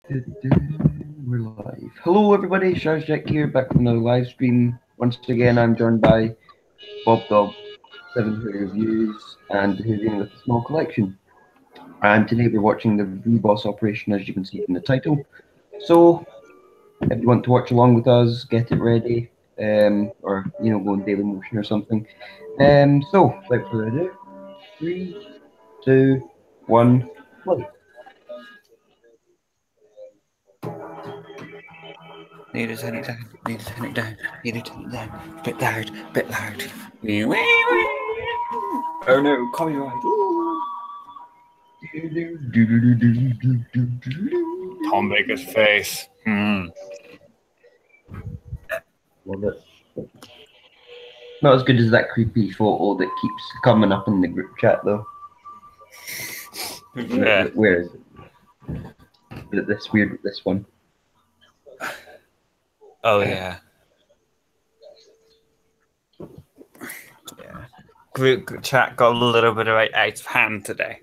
We're live. Hello, everybody. Sharaz Jeks here, back from another live stream. Once again, I'm joined by Bob Dog, 7 Who Reviews, and Whovian with a Small Collection. And today we're watching the Reboss operation, as you can see from the title. So, if you want to watch along with us, get it ready, or go in daily motion or something. So, without further ado, 3, 2, 1, play. Need to turn it down. Need to turn it down. Need to turn it down. Bit loud. Bit loud. Oh no! Copyright. Tom Baker's face. Love it. Not as good as that creepy photo that keeps coming up in the group chat, though. Yeah. Where is it? Is it this one? Oh yeah. Yeah. Group chat got a little bit out of hand today.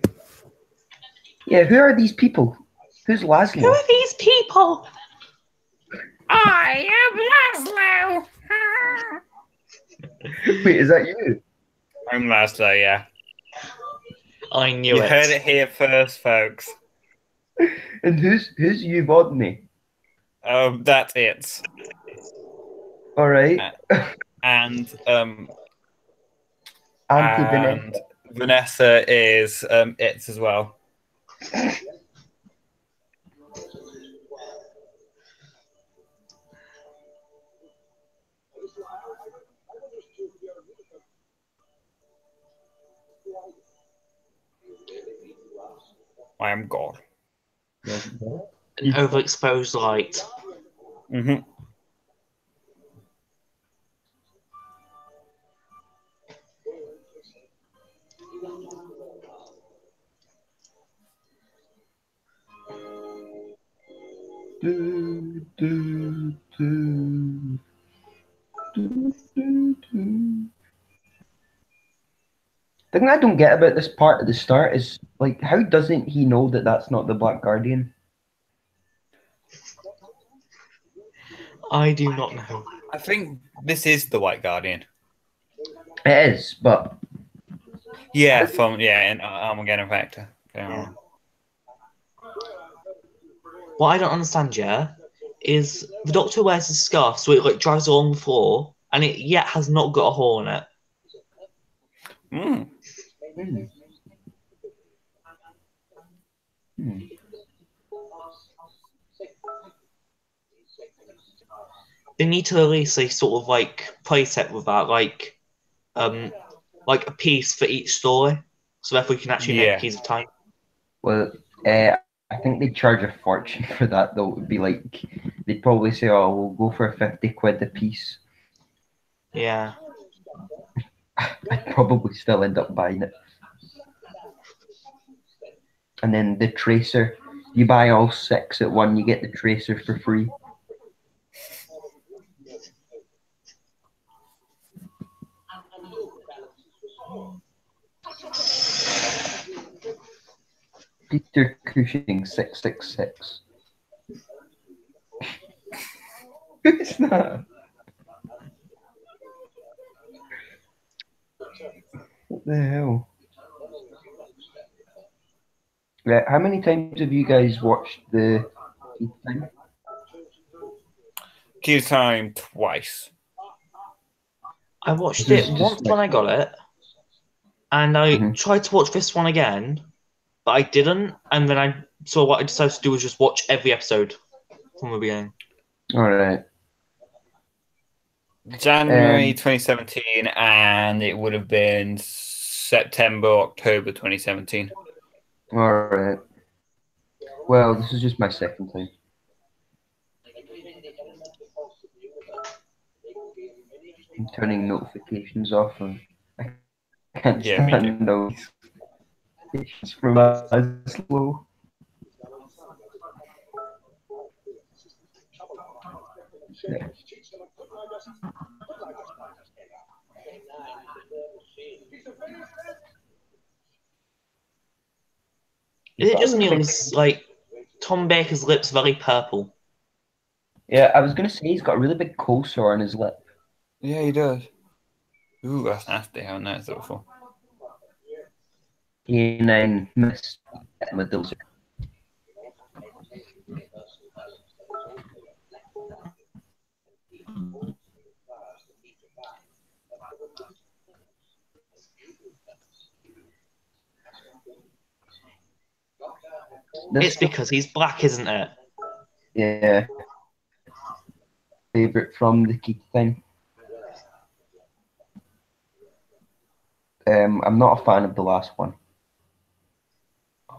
Yeah, who are these people? Who's Laszlo? Who are these people? I am Laszlo. Wait, is that you? I'm Laszlo, yeah. I knew You it. heard it here first, folks. And who's you, Bodney? That's it. All right. And Auntie and Vanessa. Vanessa is it as well. I am God. An overexposed light. Mm-hmm. The thing I don't get about this part at the start is, like, how doesn't he know that that's not the Black Guardian? I do not know. I think this is the White Guardian. It is, but Yeah, in Armageddon Factor. What I don't understand, yeah, is the Doctor wears a scarf, so it like drives along the floor, and it yet has not got a hole in it. They need to release a sort of like playset with that, like a piece for each story, so therefore you can actually make a piece of time. Well, I think they'd charge a fortune for that, though. It would be like, they'd probably say, oh, we'll go for 50 quid a piece. Yeah. I'd probably still end up buying it. And then the tracer, you buy all 6 at one, you get the tracer for free. Peter Cushing 666. Who's that? What the hell? Yeah, how many times have you guys watched the thing? Queue Time twice. I watched it once when I got it, and I tried to watch this one again, but I didn't. And then so what I decided to do was just watch every episode from the beginning. All right. January 2017, and it would have been September, October 2017. All right. Well, this is just my second time. I'm turning notifications off, and I can't stand those notifications from Laszlo. Yeah. Is it just me, or is like Tom Baker's lips very purple. Yeah, I was gonna say he's got a really big cold sore on his lip. Yeah, he does. Ooh, that's nasty. How nice that before. Canine mist Medusa. It's because he's black, isn't it? Yeah. Favorite from the Keith thing. I'm not a fan of the last one.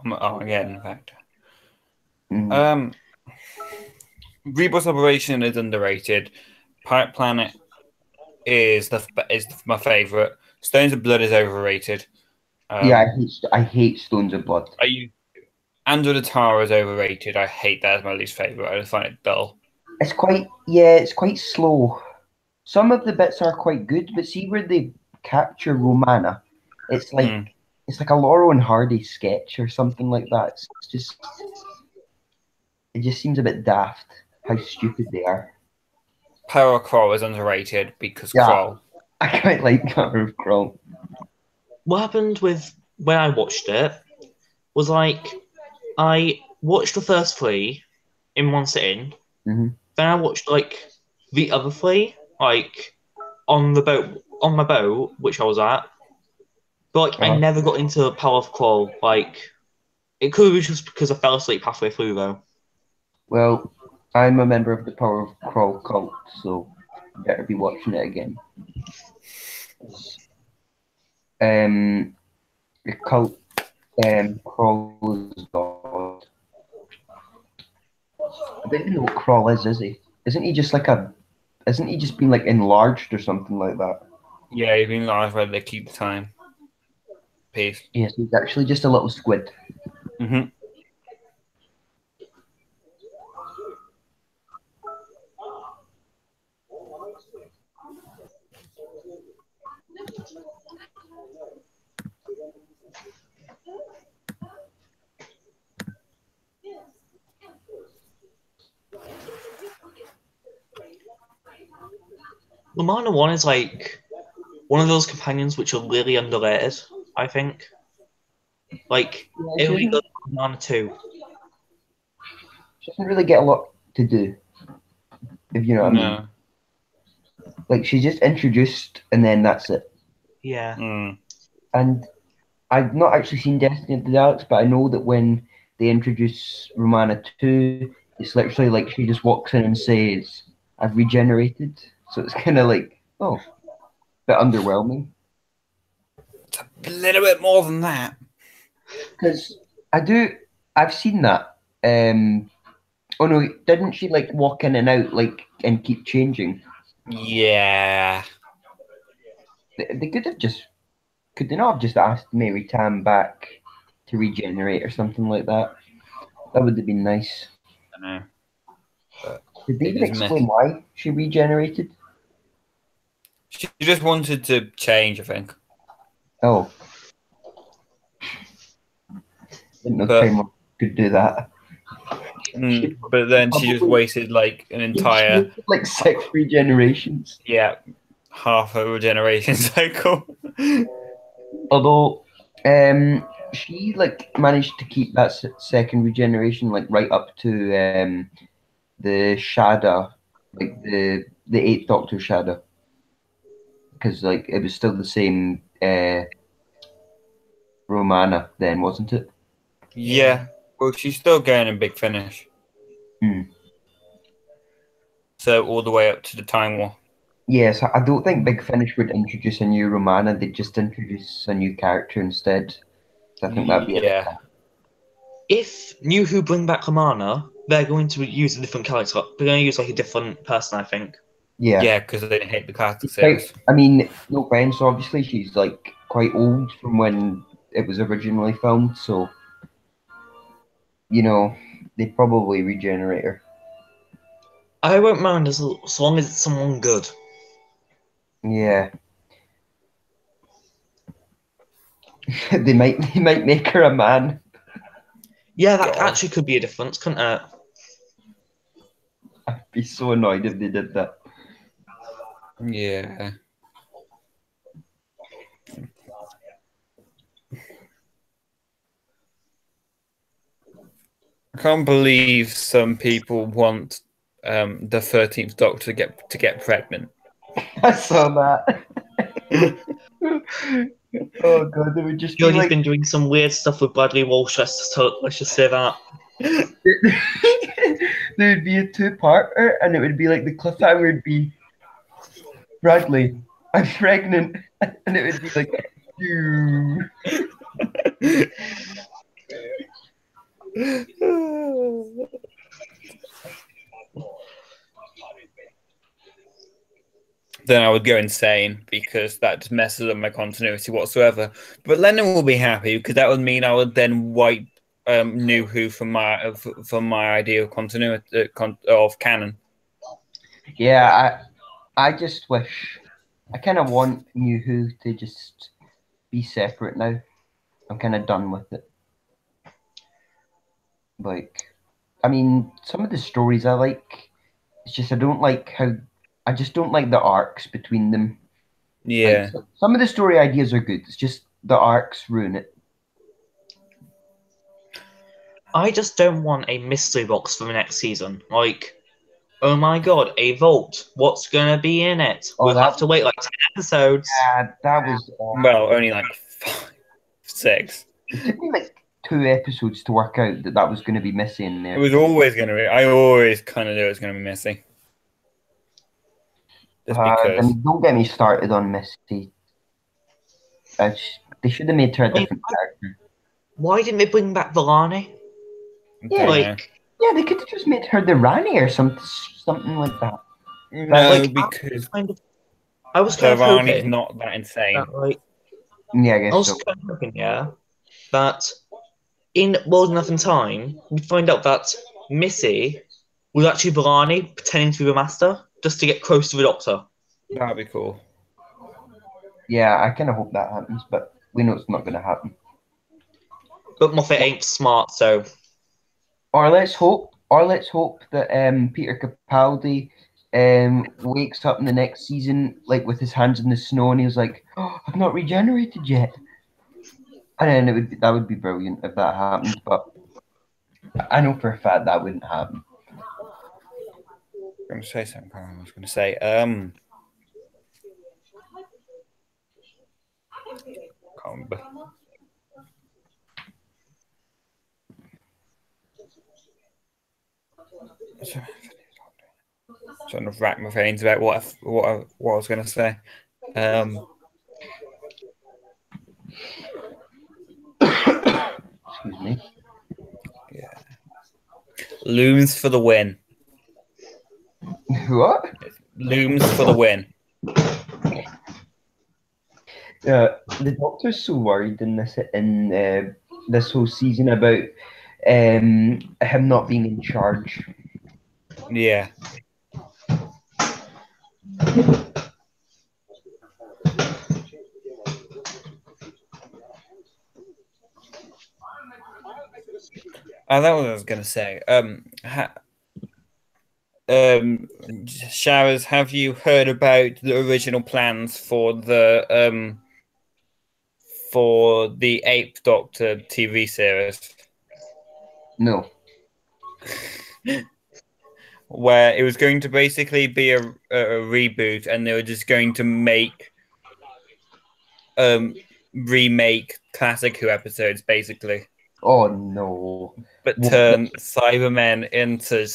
Again, in fact. Mm. Rebus Operation is underrated. Pirate Planet is my favorite. Stones of Blood is overrated. Yeah, I hate Stones of Blood. Under the Tar is overrated. I hate that as my least favorite. I just find it dull. It's quite slow. Some of the bits are quite good, but see where they capture Romana, it's like a Laurel and Hardy sketch or something like that. It just seems a bit daft how stupid they are. Power of Kroll is underrated because Yeah, Kroll. I quite like Power of Kroll. What happened with when I watched it was like I watched the first three in one sitting. Mm-hmm. Then I watched like the other three, like on my boat, which I was at. But like I never got into Power of Claw. Like it could be just because I fell asleep halfway through though. Well, I'm a member of the Power of Kroll cult, so you better be watching it again. The cult Kroll is God. I don't even know what Kroll is he? Isn't he just been like enlarged or something like that? Yeah, he's been live where they keep the time. Peace. Yes, he's actually just a little squid. Mm-hmm. Romana 1 is like one of those companions which are really underrated, I think. Like Yeah, it really goes for Romana 2. she doesn't really get a lot to do, if you know what I mean. No. Like she's just introduced and then that's it. Yeah. And I've not actually seen Destiny of the Daleks, but I know that when they introduce Romana 2, it's literally like she just walks in and says, I've regenerated. So it's kind of like, oh, a bit underwhelming. It's a little bit more than that. Because I've seen that. Oh no, didn't she like walk in and out like and keep changing? Yeah. They could they not have just asked Mary Tam back to regenerate or something like that? That would have been nice. I know. But Did they they even just missed. explain why she regenerated? She just wanted to change, I think. Oh, didn't know But Time could do that. but then she just Probably wasted like an she entire wasted, like 6 regenerations. half a regeneration cycle. Although, she like managed to keep that second regeneration like right up to the Shada, like the Eighth Doctor Shada, because like it was still the same Romana then, wasn't it? Yeah. Well, she's still getting a big finish. Hmm. So all the way up to the Time War. Yes, I don't think Big Finish would introduce a new Romana. They'd just introduce a new character instead. So I think that'd be a bit. Yeah. If New Who bring back Romana, they're going to use a different character. They're going to use like a different person, I think. Yeah. Yeah, because they didn't hate the classic Quite, series. I mean, no offense, obviously she's like quite old from when it was originally filmed, so you know they'd probably regenerate her. I won't mind as long as it's someone good. Yeah. They might make her a man. Yeah, that God. actually could be a difference, couldn't it? I'd be so annoyed if they did that. Yeah. I can't believe some people want the 13th Doctor to get pregnant. I saw that. Oh god, it would just be He's like been doing some weird stuff with Bradley Walsh. Let's just say that. there would be a two-parter, and it would be like the cliffhanger would be Bradley, I'm pregnant, and it would be like, you. Then I would go insane because that just messes up my continuity whatsoever. But Lennon will be happy because that would mean I would then wipe New Who from my idea of continuity of canon. Yeah, I just wish, I kind of want New Who to just be separate now. I'm kind of done with it. Like, I mean, some of the stories I like. It's just I don't like how I just don't like the arcs between them. Like Yeah, some of the story ideas are good. It's just the arcs ruin it. I just don't want a mystery box for the next season. Like, oh my god, a vault. What's gonna be in it? Oh, We'll have to wait like 10 episodes. that was well, only like 5, 6. it took me like 2 episodes to work out that was going to be missing It there. was always going to be. I always kind of knew it was going to be missing. Just I because. mean, don't get me started on Misty. They should have made her a I mean, different character. why didn't they bring back Villani? Yeah, Like, yeah, they could have just made her the Rani or something like that. No, like because I was kind of Rani's hoping not that insane. that, like, Yeah, I I guess was so. kind of hoping, yeah, that in World Enough in Time, we'd find out that Missy was actually Villani pretending to be the Master just to get close to the Doctor. That'd be cool. Yeah, I kind of hope that happens, but we know it's not going to happen. But Moffat ain't smart, so Or let's hope that Peter Capaldi wakes up in the next season like with his hands in the snow and he was like, "Oh, I've not regenerated yet." And then that would be brilliant if that happened, but I know for a fact that wouldn't happen. I'm going to say something. I was going to say, can't remember. Trying to rack my brains about what I was going to say. Excuse me. Yeah. Looms for the win. What? Looms for the win. The Doctor's so worried in this whole season about him not being in charge. Yeah. That was what I was going to say. Sharaz, have you heard about the original plans for the Eighth Doctor TV series? No. Where it was going to basically be a reboot, and they were just going to remake classic Who episodes, basically. Oh no. But turn Cybermen into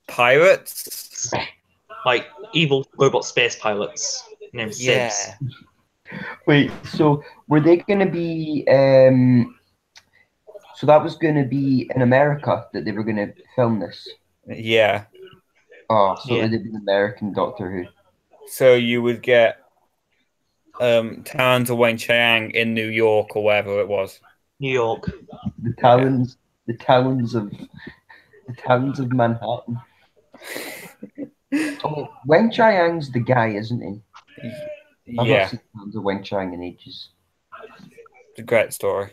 pirates. like evil robot space pilots named Sibs. Wait, so were they going to be? So that was going to be in America that they were going to film this. Yeah. Oh, so Yeah. it would have been American Doctor Who. So you would get Talons of Wayne Chiang in New York or wherever it was. New York. The talons of Manhattan. Oh, Wen Chiang's the guy, isn't he? I've not seen Talons of Wen Chiang in ages. It's a great story.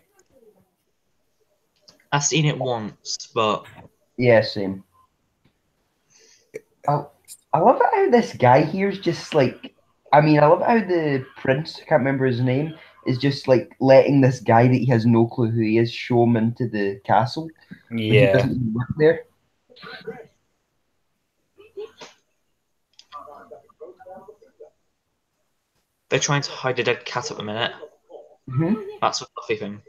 I've seen it once, but Yeah, same. I love it how this guy here is just like. I mean, I love how the prince, I can't remember his name, is just like letting this guy that he has no clue who he is show him into the castle when he Yeah. doesn't even work there. they're trying to hide a dead cat at the minute. Hmm. That's a fluffy thing.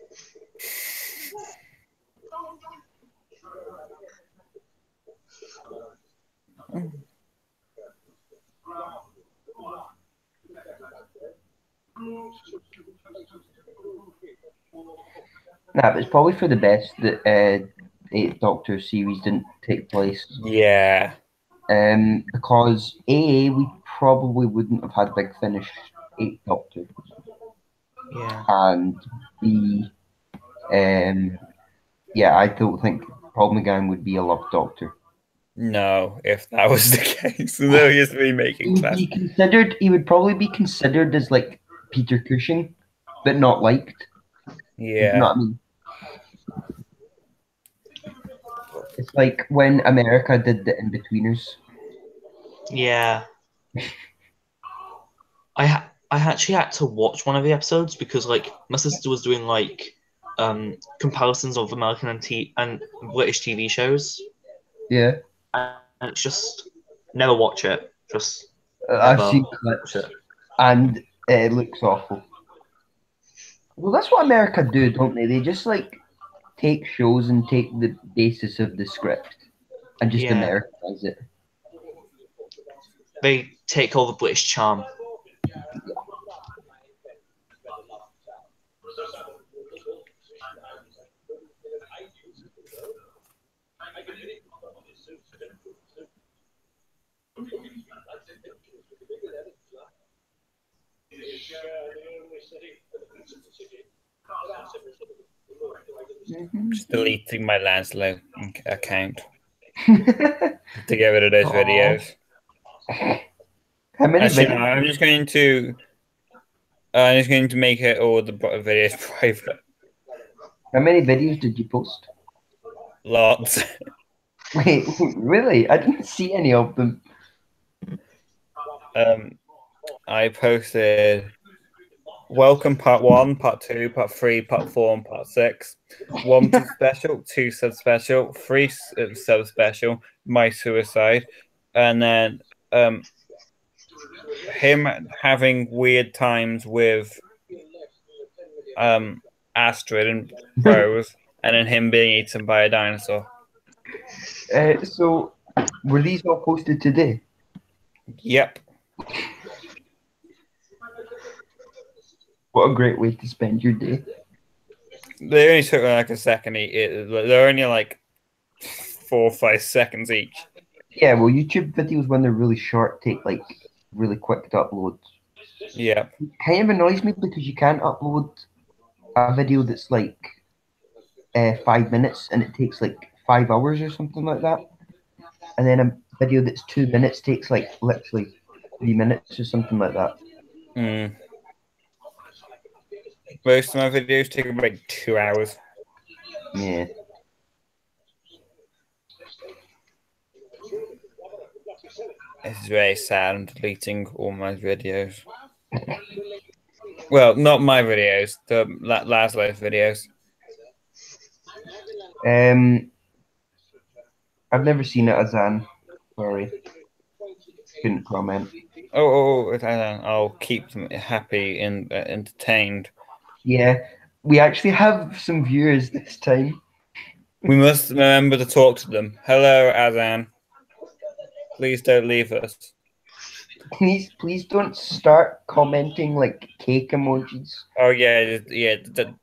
Nah, but it's probably for the best that Eighth Doctor series didn't take place. Yeah. Because A, we probably wouldn't have had Big Finish Eighth Doctor, Yeah. and B, yeah, I don't think Paul McGann would be a Love Doctor. No, if that was the case, no, he is remaking He would class. be considered. He would probably be considered as like Peter Cushing, but not liked. You know Yeah. what I mean? It's like when America did the In-Betweeners. Yeah. I actually had to watch one of the episodes because like my sister was doing like comparisons of American and British TV shows, Yeah, and it's just never watch it. Just I've never seen watch clips, it. and it looks awful. Well, that's what America do, don't they? They just like take shows and take the basis of the script and just Yeah, Americanize it. they take all the British charm. Just deleting my Lancelot account How to get rid of those Aw. videos. many Actually, no, videos? I'm just going to make it all the videos private. How many videos did you post? Lots. Wait, really? I didn't see any of them. I posted Welcome Part 1, Part 2, Part 3, Part 4, and Part 6. 1 sub-special, 2 sub-special, 3 sub-special, My Suicide, and then him having weird times with Astrid and Rose, and then him being eaten by a dinosaur. So, were these all posted today? Yep. What a great way to spend your day. They only took like a second each. They're only like 4 or 5 seconds each. Yeah, well, YouTube videos, when they're really short, take like really quick to upload. Yeah. It kind of annoys me because you can't upload a video that's like 5 minutes and it takes like 5 hours or something like that. And then a video that's 2 minutes takes like literally 3 minutes or something like that. Mm. Most of my videos take about 2 hours. Yeah. It's very sad. I'm deleting all my videos. Well, not my videos, the last life videos. I've never seen it, Azan. Sorry. Couldn't comment. I'll keep them happy and entertained. Yeah, we actually have some viewers this time. We must remember to talk to them. Hello, Azan. Please don't leave us. Please don't start commenting like cake emojis. Oh yeah,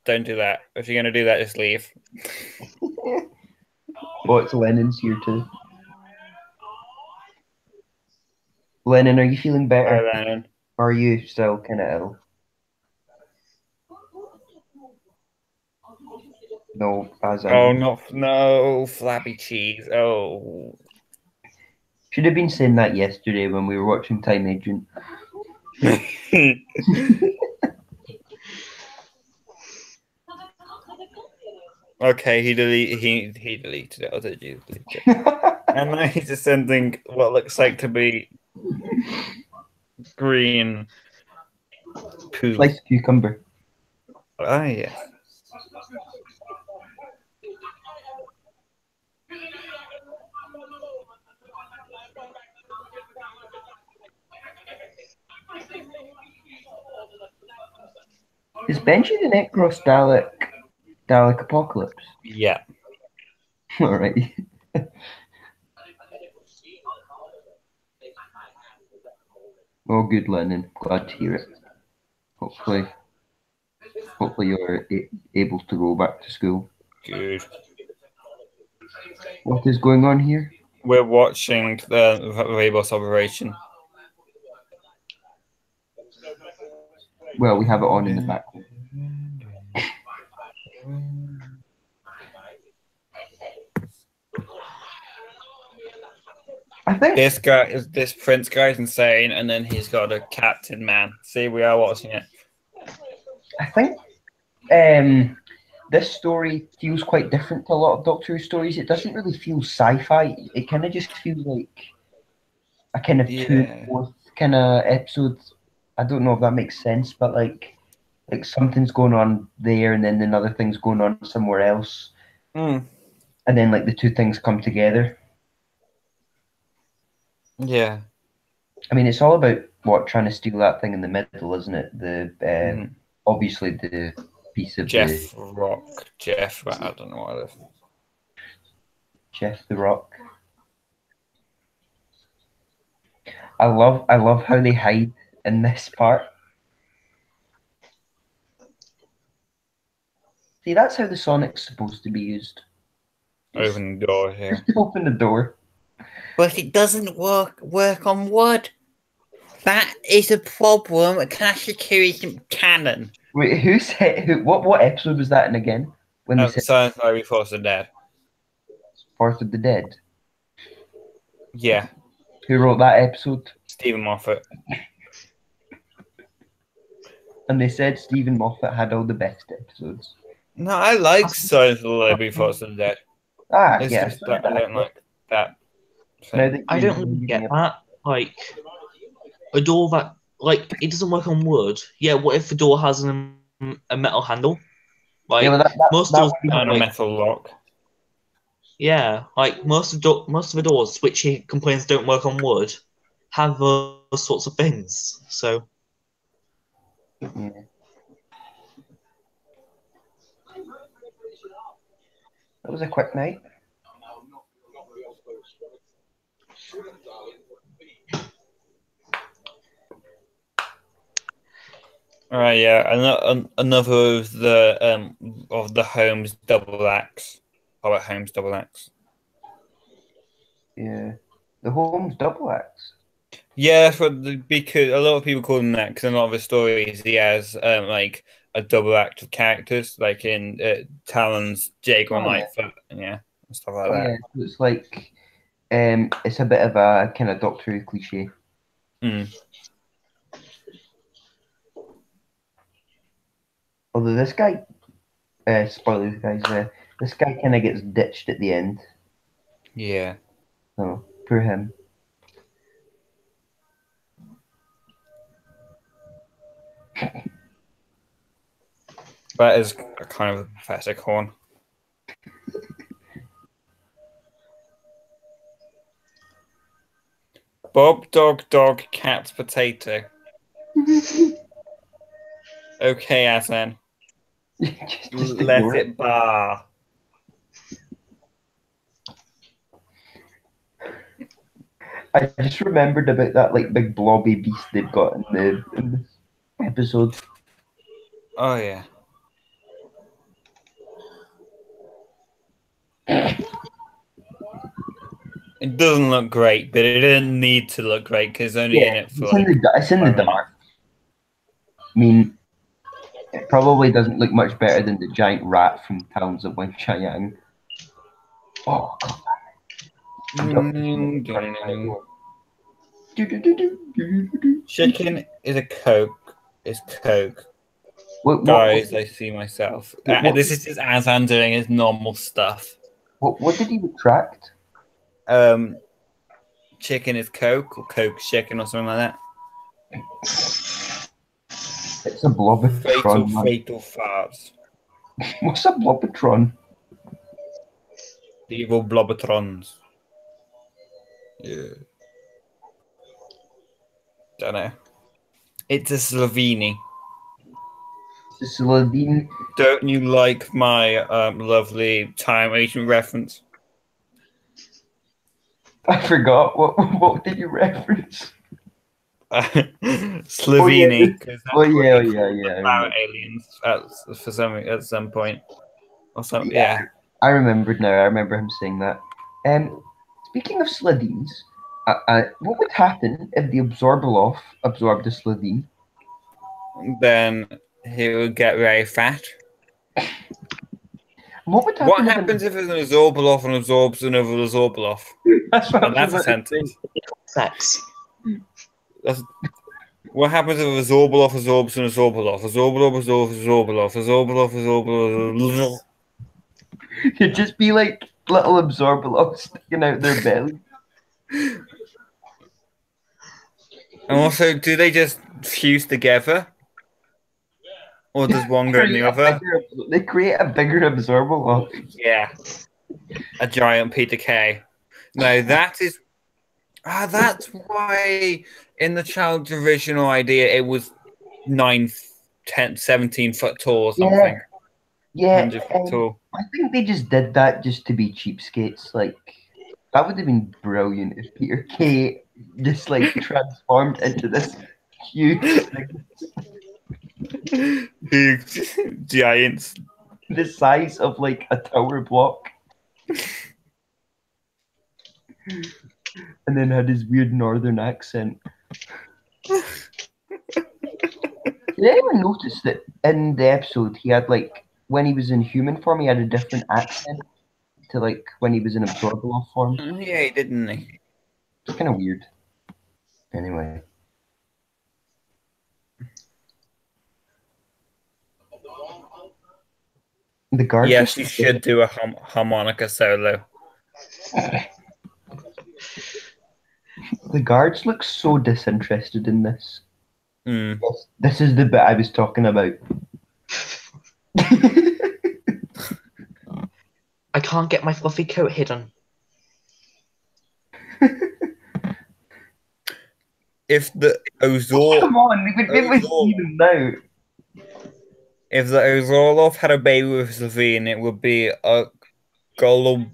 don't do that. If you're gonna do that, just leave. Oh, it's Lennon's here too. Lennon, are you feeling better? Hi, Lennon. Or are you still kind of ill? No, Azan. Oh no, flabby cheese. Oh. Should have been saying that yesterday when we were watching Time Agent. Okay, he deleted it. Or did you delete it? And now he's just sending what looks like to be green poo. Sliced cucumber. Ah, yes. Is Benji the Necros Dalek Apocalypse? Yeah. Alright. Oh, good, Lennon. Glad to hear it. Hopefully you're able to go back to school. Good. What is going on here? We're watching the Rainbow's Operation. Well, we have it on in the background. I think this Prince guy's insane, and then he's got a Captain Man. See, we are watching it. I think this story feels quite different to a lot of Doctor Who stories. It doesn't really feel sci-fi. It kind of just feels like a kind of two-fourth kind of episode. I don't know if that makes sense, but like something's going on there, and then another thing's going on somewhere else, and then like the two things come together. Yeah. I mean, it's all about trying to steal that thing in the middle, isn't it? The obviously the piece of Jeff, I don't know what it is. Jeff the Rock. I love how they hide in this part. See, that's how the Sonic's supposed to be used. Open the door here. Just open the door. But it doesn't work on wood. That is a problem. Can I carry some cannon? Wait, who said what episode was that in again? When they said Science Library Force the Dead. Force of the Dead. Yeah. Who wrote that episode? Stephen Moffat. And they said Stephen Moffat had all the best episodes. No, I like Science Library Force the Dead. It's just that I don't like that. I don't really get that. Like a door that it doesn't work on wood. Yeah, what if the door has a metal handle? Like most doors and a metal lock. Yeah, like most of the doors, which he complains don't work on wood, have those sorts of things. So yeah. That was a quick night. Yeah, another of the Holmes double acts. How about Holmes double acts? Yeah, the Holmes double acts. Yeah, because a lot of people call him that because in a lot of his stories he has like a double act of characters, like in Talon's Jaeger and Lightfoot, and stuff like that. Yeah, so it's like it's a bit of a kind of Doctor Who cliche. Although this guy, spoilers guys, this guy kind of gets ditched at the end. Yeah. So poor him. That is a kind of a pathetic horn. Bob, dog, cat, potato. Okay, Aslan. just Let it bar. I just remembered about that like big blobby beast they've got in the episode. Oh yeah. It doesn't look great, but it didn't need to look great because it's only in it for it's in the dark. I mean, it probably doesn't look much better than the giant rat from Towns of Wen Chiang. Oh, Chicken is a Coke. Is Coke. What Guys, I see myself. What- This is just as I'm doing his normal stuff. what did he retract? Chicken is Coke, or Coke chicken, or something like that. It's a blobotron. Man. Fatal farts. What's a blobotron? The evil blobotrons. Yeah. Don't know. It's a Slovene. Sicilian. Don't you like my lovely time agent reference? I forgot. What did you reference? Slovene, because Oh that's what yeah, they call yeah. about aliens at some point, or something. Yeah. I remembered now. I remember him saying that. Speaking of Sladines, what would happen if the Absorbaloff absorbed a Sladine? Then he would get very fat. What would happen? What happens if an Absorbaloff and absorbs another Absorbaloff? That's what That's a sentence. Sex. What happens if a Absorbaloff absorbs an Absorbaloff? Absorbaloff absorbs Absorbaloff. Absorbaloff absorbs. It'd just be like little Absorbaloffs sticking out their belly. And also, do they just fuse together? Or does one go in the other? They create a bigger Absorbaloff. Yeah. A giant PTK. No, that is... that's why in the child's original idea it was 9, 10, 17 foot tall or something. Yeah. 100 foot tall. I think they just did that just to be cheapskates. Like, that would have been brilliant if Peter Kay just like transformed into this huge thing. Huge giants. The size of like a tower block. And then had his weird northern accent. Did anyone notice that in the episode he had like, when he was in human form, he had a different accent to like when he was in Absorbaloff form? Yeah, he didn't he? It's kind of weird. Anyway. The guards. Yes, you should do a harmonica solo. The guards look so disinterested in this. Mm. This is the bit I was talking about. I can't get my fluffy coat hidden. If the Ozor... Come on, we would see them now. If the Ozorloff had a baby with Slovene, it would be a Golgograb.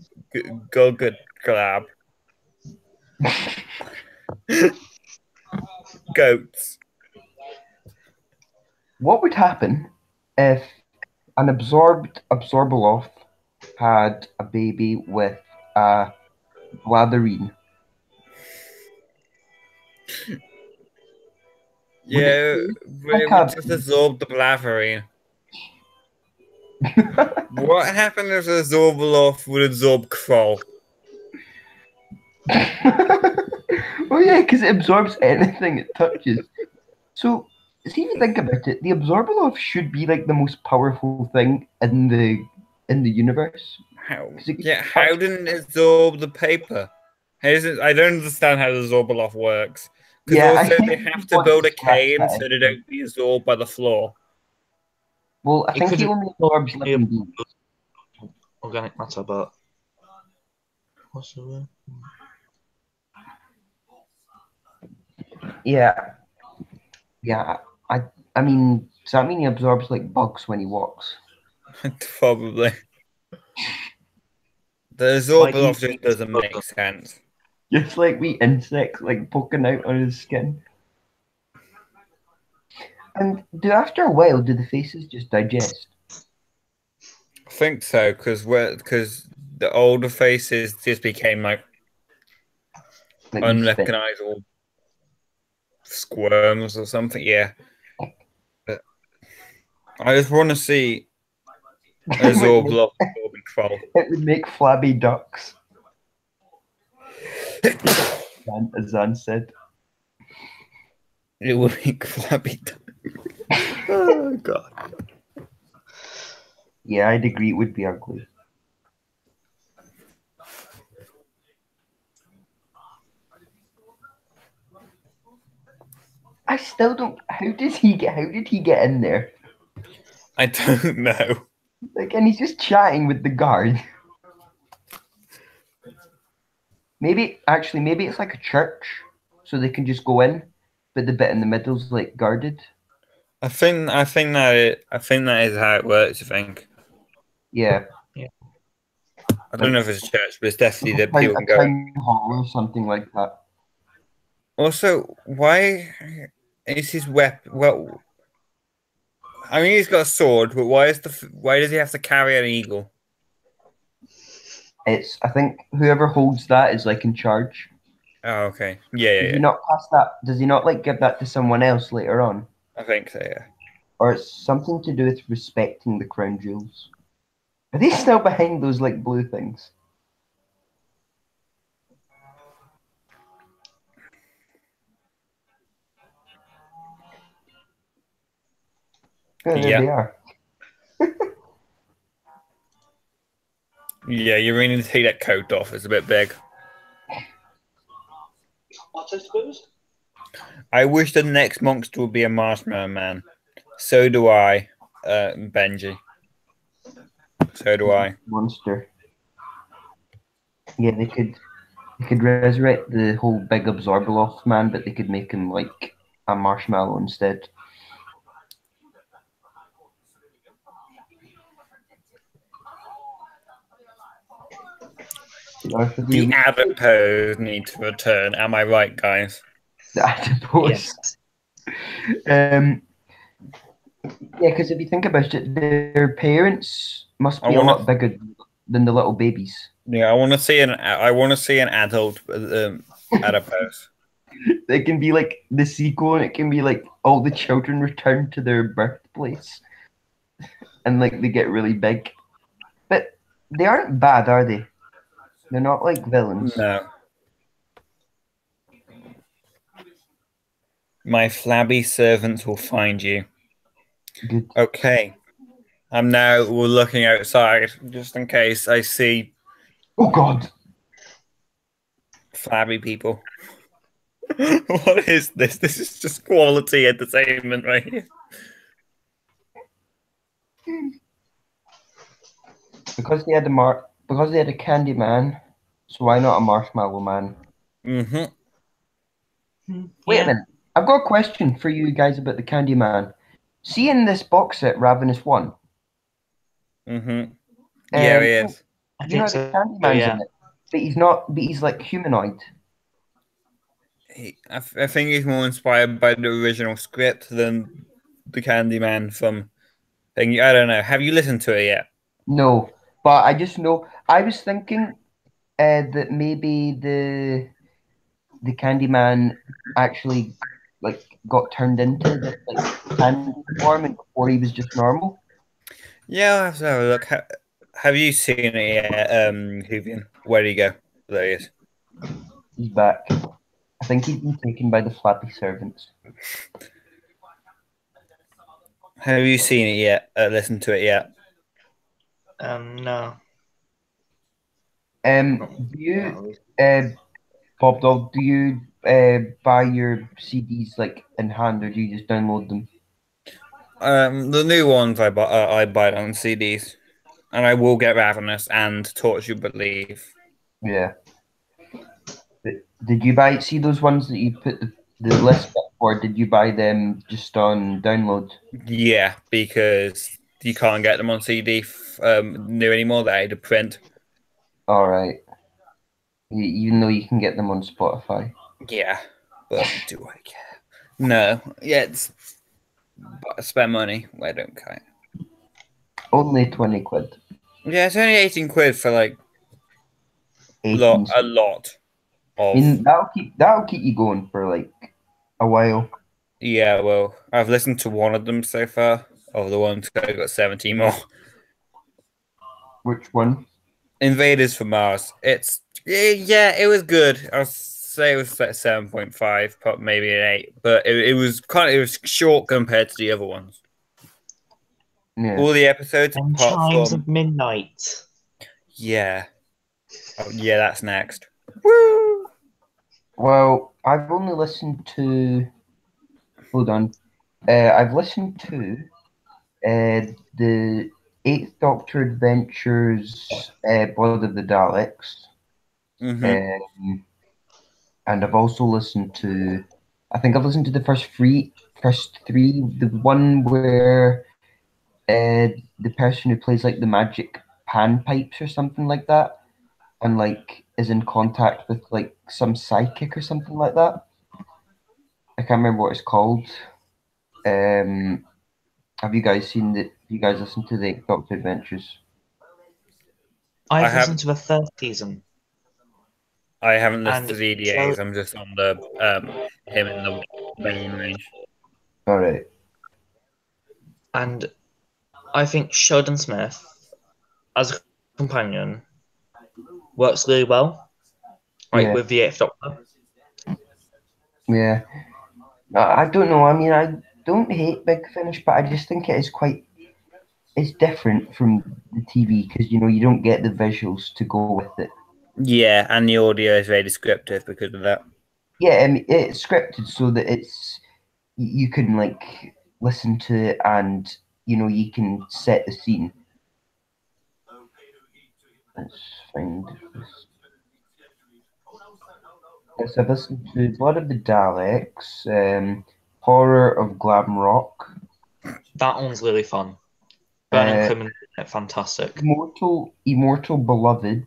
Goats. What would happen if an Absorbaloff had a baby with a Blatherine? Yeah, it would just absorb the Blatherine. What happened if the Absorbaloff would absorb Kroll? Oh yeah, because it absorbs anything it touches. So, see if you think about it, the Absorbaloff should be like the most powerful thing in the universe. How? Yeah, how didn't it absorb the paper? I don't understand how the Absorbaloff works. Because also they have to build a cane so they don't be absorbed by the floor. Well, I think he only absorbs living beings. Organic matter, but what's the word? Yeah. I mean, does that mean he absorbs like bugs when he walks? Probably. The Absorbaloff just doesn't make sense. Just like we insects like poking out on his skin. And after a while, do the faces just digest? I think so, because the older faces just became like unrecognizable squirms or something. Yeah, but I just want to see Absorbaloff absorbing Kroll. It would make flabby ducks. As Zan said. It would make flabby ducks. Oh god. Yeah, I'd agree it would be ugly. I still don't. How does he get? How did he get in there? I don't know. Like, and he's just chatting with the guard. Maybe actually, maybe it's like a church, so they can just go in, but the bit in the middle's like guarded. I think that is how it works. I think. Yeah, Yeah. I don't like know if it's a church, but it's definitely that a people can go in. town hall or something like that. Also, why is his weapon? Well, I mean, he's got a sword, but why does he have to carry an eagle? It's I think whoever holds that is like in charge. Oh, okay. Yeah, yeah, Does he yeah. not pass that? Does he not like give that to someone else later on? I think so. Yeah. Or it's something to do with respecting the crown jewels. Are they still behind those like blue things? Oh, there Yeah. they are. Yeah, you really need to take that coat off. It's a bit big. What I suppose? I wish the next monster would be a marshmallow man. So do I, Benji. So do I. Monster. Yeah, they could resurrect the whole big Absorbaloff man, but they could make him like a marshmallow instead. To be honest with The you, adipose need to return. Am I right, guys? I suppose. Yes. Um, yeah, because if you think about it, their parents must I be a want lot to. bigger than the little babies. Yeah, I want to see an. I want to see an adult adipose. It can be like the sequel, and it can be like all the children return to their birthplace, and like they get really big. But they aren't bad, are they? They're not like villains. No, my flabby servants will find you. Good. Okay, I'm now looking outside just in case I see Oh God! flabby people. What is this? This is just quality entertainment right here. Because they had a candy man, so why not a marshmallow man? Mm-hmm. Wait a Yeah. minute. I've got a question for you guys about the candy man. See in this box set, Ravenous One. Mm-hmm. Yeah, he is. I You know think the so. candy Oh, man's in yeah. it, but he's not. But he's like humanoid. I think he's more inspired by the original script than the Candyman from thing. I don't know. Have you listened to it yet? No, but I just know. I was thinking that maybe the Candyman actually like got turned into this like candy form, and before he was just normal. Yeah, I'll have to have a look. Have you seen it yet, Huvian? Where did he go? There he is. He's back. I think he's been taken by the flappy servants. Have you seen it yet? Listened to it yet? No. Do you, Bob Dog? Do you buy your CDs like in hand, or do you just download them? The new ones I buy it on CDs, and I will get Ravenous and Torch You Believe. Yeah. But did you buy see those ones that you put the list up for? Did you buy them just on download? Yeah, because you can't get them on CD new anymore. They had to print. All right. Even though you can get them on Spotify. Yeah, but do I care? No. Yeah, it's but I spend money. I don't care. Only 20 quid. Yeah, it's only 18 quid for like 18. a lot I of. mean, that'll keep you going for like a while. Yeah, well, I've listened to one of them so far. Of the ones I got 17 more. Which one? Invaders from Mars. Yeah, it was good. I'll say it was like 7.5, but maybe an 8. But it was short compared to the other ones. Yeah. All the episodes And apart Chimes from of Midnight. yeah, oh, yeah, that's next. Woo! Well, I've only listened to. Hold on. I've listened to the Eighth Doctor Adventures, Blood of the Daleks, Mm-hmm. um, and I've also listened to. I think I've listened to the first three. The one where the person who plays like the magic panpipes or something like that, and like is in contact with like some psychic or something like that. I can't remember what it's called. Um, have you guys seen the? You guys listened to the Doctor Adventures? I I've listened haven't to the third season, I haven't listened and to the EDAs. I'm just on the him in the main range. All right. and I think Sheldon Smith as a companion works really well, right, Yeah. with the Eighth Doctor. Yeah. I don't know. I mean, I don't hate Big Finish, but I just think it is quite. It's different from the TV because you don't get the visuals to go with it. Yeah, and the audio is very descriptive because of that. Yeah, I mean, it's scripted so that you can like listen to it and you can set the scene. Let's find this. Yes, I've listened to Blood of the Daleks, Horror of Glam Rock, That one's really fun. Burnham uh, Crimmins, fantastic. Immortal Beloved,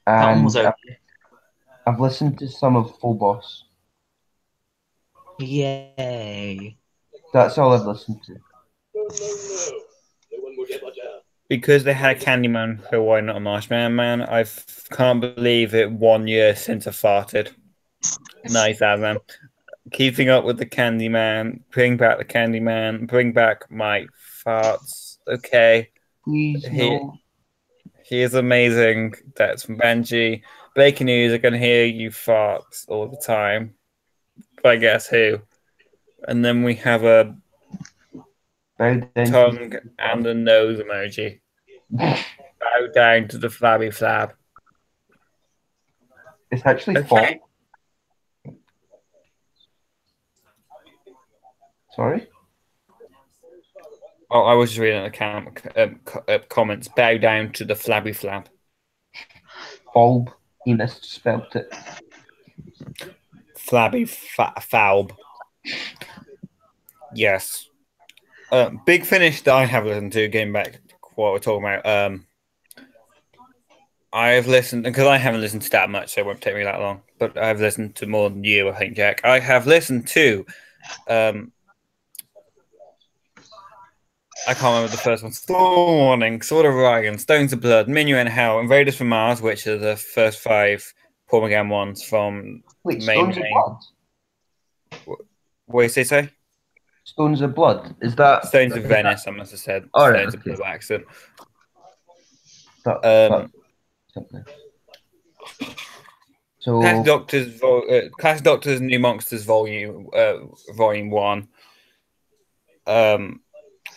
That one was and okay. I've listened to some of Phobos. Yay. That's all I've listened to. Because they had a Candyman, so why not a Marshmallow Man? I can't believe it 1 year since I farted. Nice, Adam. Keeping up with the Candyman, bring back the Candyman, bring back my farts. Okay, Please, he no. he is amazing. That's from Benji. Breaking news: I can hear you farts all the time. But I guess who? And then we have a Bow down to tongue and a nose emoji. Bow down to the flabby flab. It's actually fall. Okay. Sorry? Oh, I was just reading the comments. Bow down to the flabby flab. Bulb. He misspelled it. Flabby falb. Yes. Big Finish that I have listened to, getting back to what we're talking about. I've listened, because I haven't listened to that much, so it won't take me that long. But I've listened to more than you, I think, Jack. I have listened to I can't remember the first one. Storm Warning, Sword of Orion, Stones of Blood, Minuet and Hell, Invaders from Mars, which are the first 5 Paul McGann ones from Wait, the main. What did you say? Stones of Blood. Is that? Stones of Venice, I must have said. All right, Stones of okay. Blood by accident. That's something. So Classic Doctors, New Monsters, Volume 1.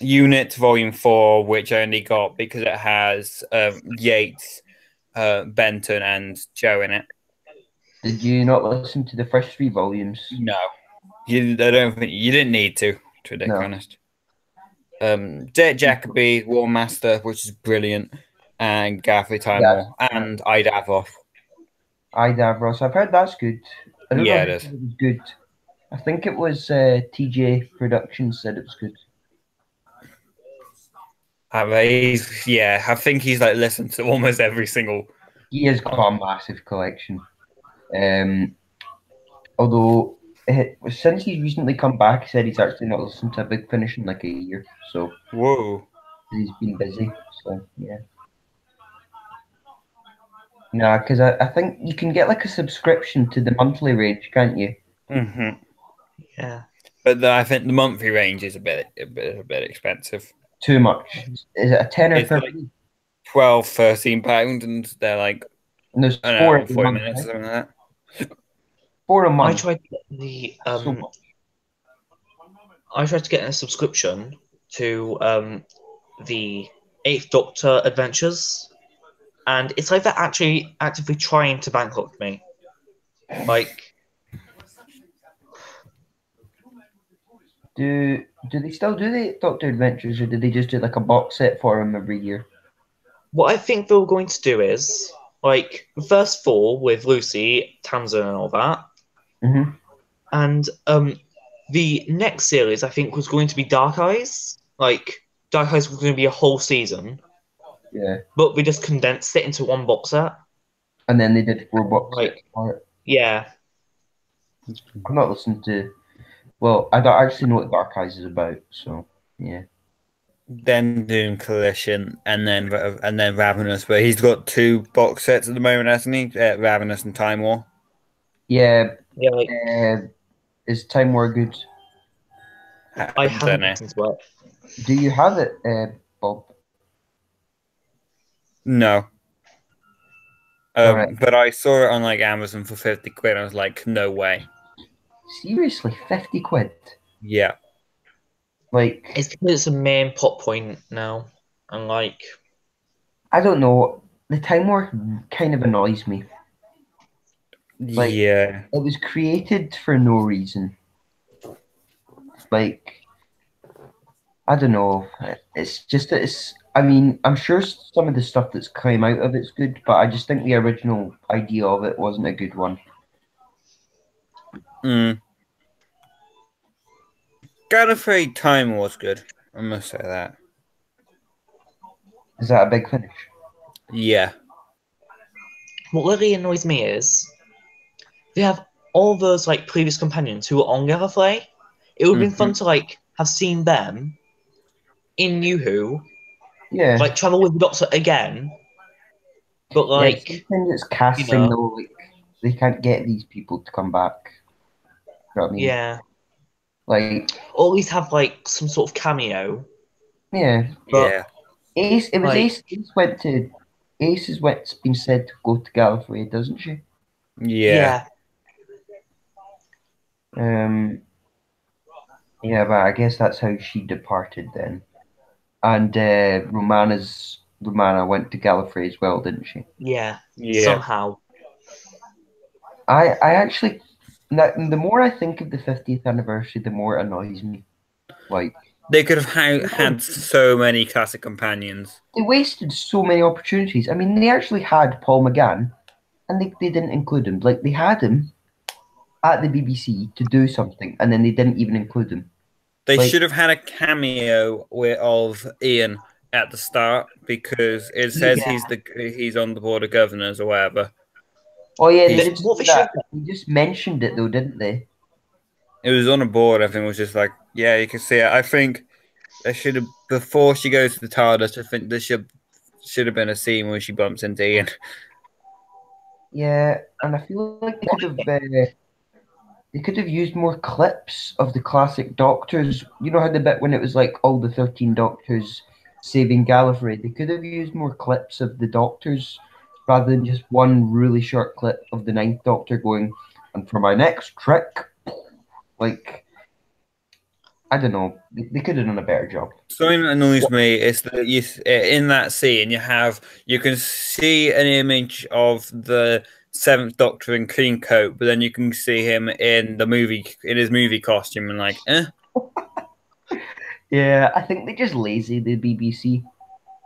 Unit Volume 4, which I only got because it has Yates, Benton, and Joe in it. did you not listen to the first 3 volumes? No, I don't think you didn't need to be No. honest. Dirt Jacoby, War Master, which is brilliant, and Gaffy Timemore, and Ida Avroff. Ida Avross. I've heard that's good. I don't know Yeah, if it it is. was good. I think it was TJ Productions said it was good. I think he's like listened to almost every single. He has got a massive collection. Although since he's recently come back, he said he's actually not listened to a Big Finish in like a year. So Whoa. he's been busy. So yeah. Nah, because I think you can get like a subscription to the monthly range, can't you? Mm-hmm. Yeah. But I think the monthly range is a bit expensive. Too much. Is it a tenner It's per like week? 12, 13 pounds, and they're like, And there's I don't 4 know, every 40 month, minutes or right? something like that. 4 a I month. tried to get the So much. I tried to get a subscription to the Eighth Doctor adventures, and it's like they're actually actively trying to bankrupt me. Like, do they still do the Doctor Adventures, or did they just do like a box set for him every year? what I think they were going to do is like the first four with Lucy, Tamsin, and all that, Mm-hmm. and the next series I think was going to be Dark Eyes. Like Dark Eyes was going to be a whole season, Yeah. but we just condensed it into one box set. And then they did 4 box sets Like, for it. yeah, I'm not listening to. Well, I don't actually know what Dark Eyes is about, so yeah. Then Doom Collision, and then Ravenous, but he's got 2 box sets at the moment, hasn't he? Ravenous and Time War. Yeah. yeah. Like Is Time War good? I Don't haven't know. listened to it. Do you have it, Bob? No. All right. But I saw it on like Amazon for 50 quid. I was like, no way. Seriously, 50 quid? Yeah. Like, It's because it's a main plot point now, and like, I don't know. The Time War kind of annoys me. Like, Yeah. it was created for no reason. Like, I don't know. It's just that it's. I mean, I'm sure some of the stuff that's come out of it's good, but I just think the original idea of it wasn't a good one. Mm. Gallifrey Time was good. I must say that. Is that a big finish? Yeah. what really annoys me is they have all those like previous companions who were on Gallifrey. It would have been fun to like have seen them in New Who, Yeah. like travel with the Doctor again, but Yeah, like sometimes it's you casting know, though. Like, they can't get these people to come back. You know what I mean? yeah, Like, or at least have like some sort of cameo. yeah. But Yeah. Ace. It was like, Ace. Ace went to. Ace is what's been said to go to Gallifrey, doesn't she? Yeah. yeah, Um. Yeah, but I guess that's how she departed then. And Romana went to Gallifrey as well, didn't she? yeah, Yeah. somehow, I actually, the more I think of the 50th anniversary, the more it annoys me. Like, They could have had so many classic companions. they wasted so many opportunities. I mean, they actually had Paul McGann, and they didn't include him. Like, they had him at the BBC to do something, and then they didn't even include him. They Like, should have had a cameo of Ian at the start because it says yeah. he's on the board of governors or whatever. oh yeah, they He's did say What they should that. have done, They just mentioned it though, didn't they? It was on a board. I think it was just like, yeah, you can see it. I think they should have before she goes to the TARDIS. I think there should have been a scene where she bumps into Ian. Yeah, and I feel like they could have used more clips of the classic Doctors. You know how the bit when it was like all the 13 Doctors saving Gallifrey? They could have used more clips of the Doctors rather than just one really short clip of the Ninth Doctor going, and for my next trick, like, I don't know. They could have done a better job. Something that annoys me is that in that scene you can see an image of the Seventh Doctor in clean coat, but then you can see him in his movie costume and like, eh. Yeah, I think they're just lazy, the BBC.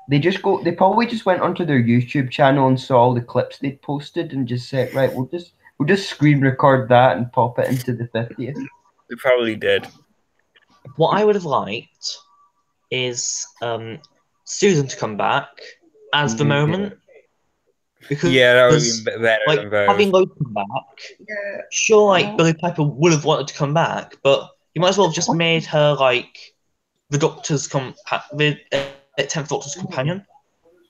They probably just went onto their YouTube channel and saw all the clips they'd posted and just said, right, we'll just screen record that and pop it into the 50th. They probably did. what I would have liked is Susan to come back as the Yeah. moment because Yeah, that would have been better like than Rose. having Lois come back, Yeah. sure, like Billy Piper would have wanted to come back, but you might as well have just made her like the Doctor's the 10th Doctor's companion.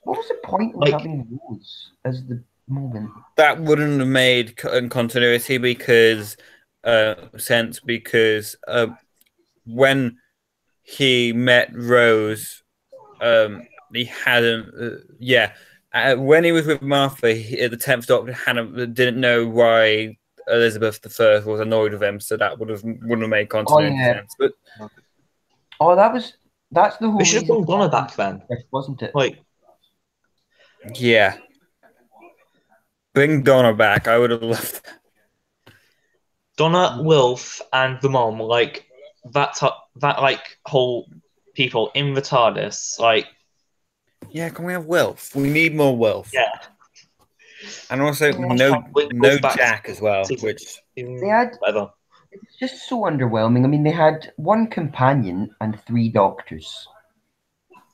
What was the point of Like, having Rose as the moment? That wouldn't have made continuity because sense because when he met Rose, he hadn't. When he was with Martha, the 10th Doctor didn't know why Elizabeth I was annoyed with him, so that wouldn't have made continuity sense. But Oh, that was That's the whole We should have reason, brought Donna back then. wasn't it? Like, Yeah. Bring Donna back. I would have loved that. Donna, Wilf, and the mom, like that like whole people in the TARDIS, like Yeah, can we have Wilf? We need more Wilf. yeah. And also Bring no Wilf back Jack as well, season- which They had whatever. It's just so underwhelming. I mean, they had one companion and three doctors.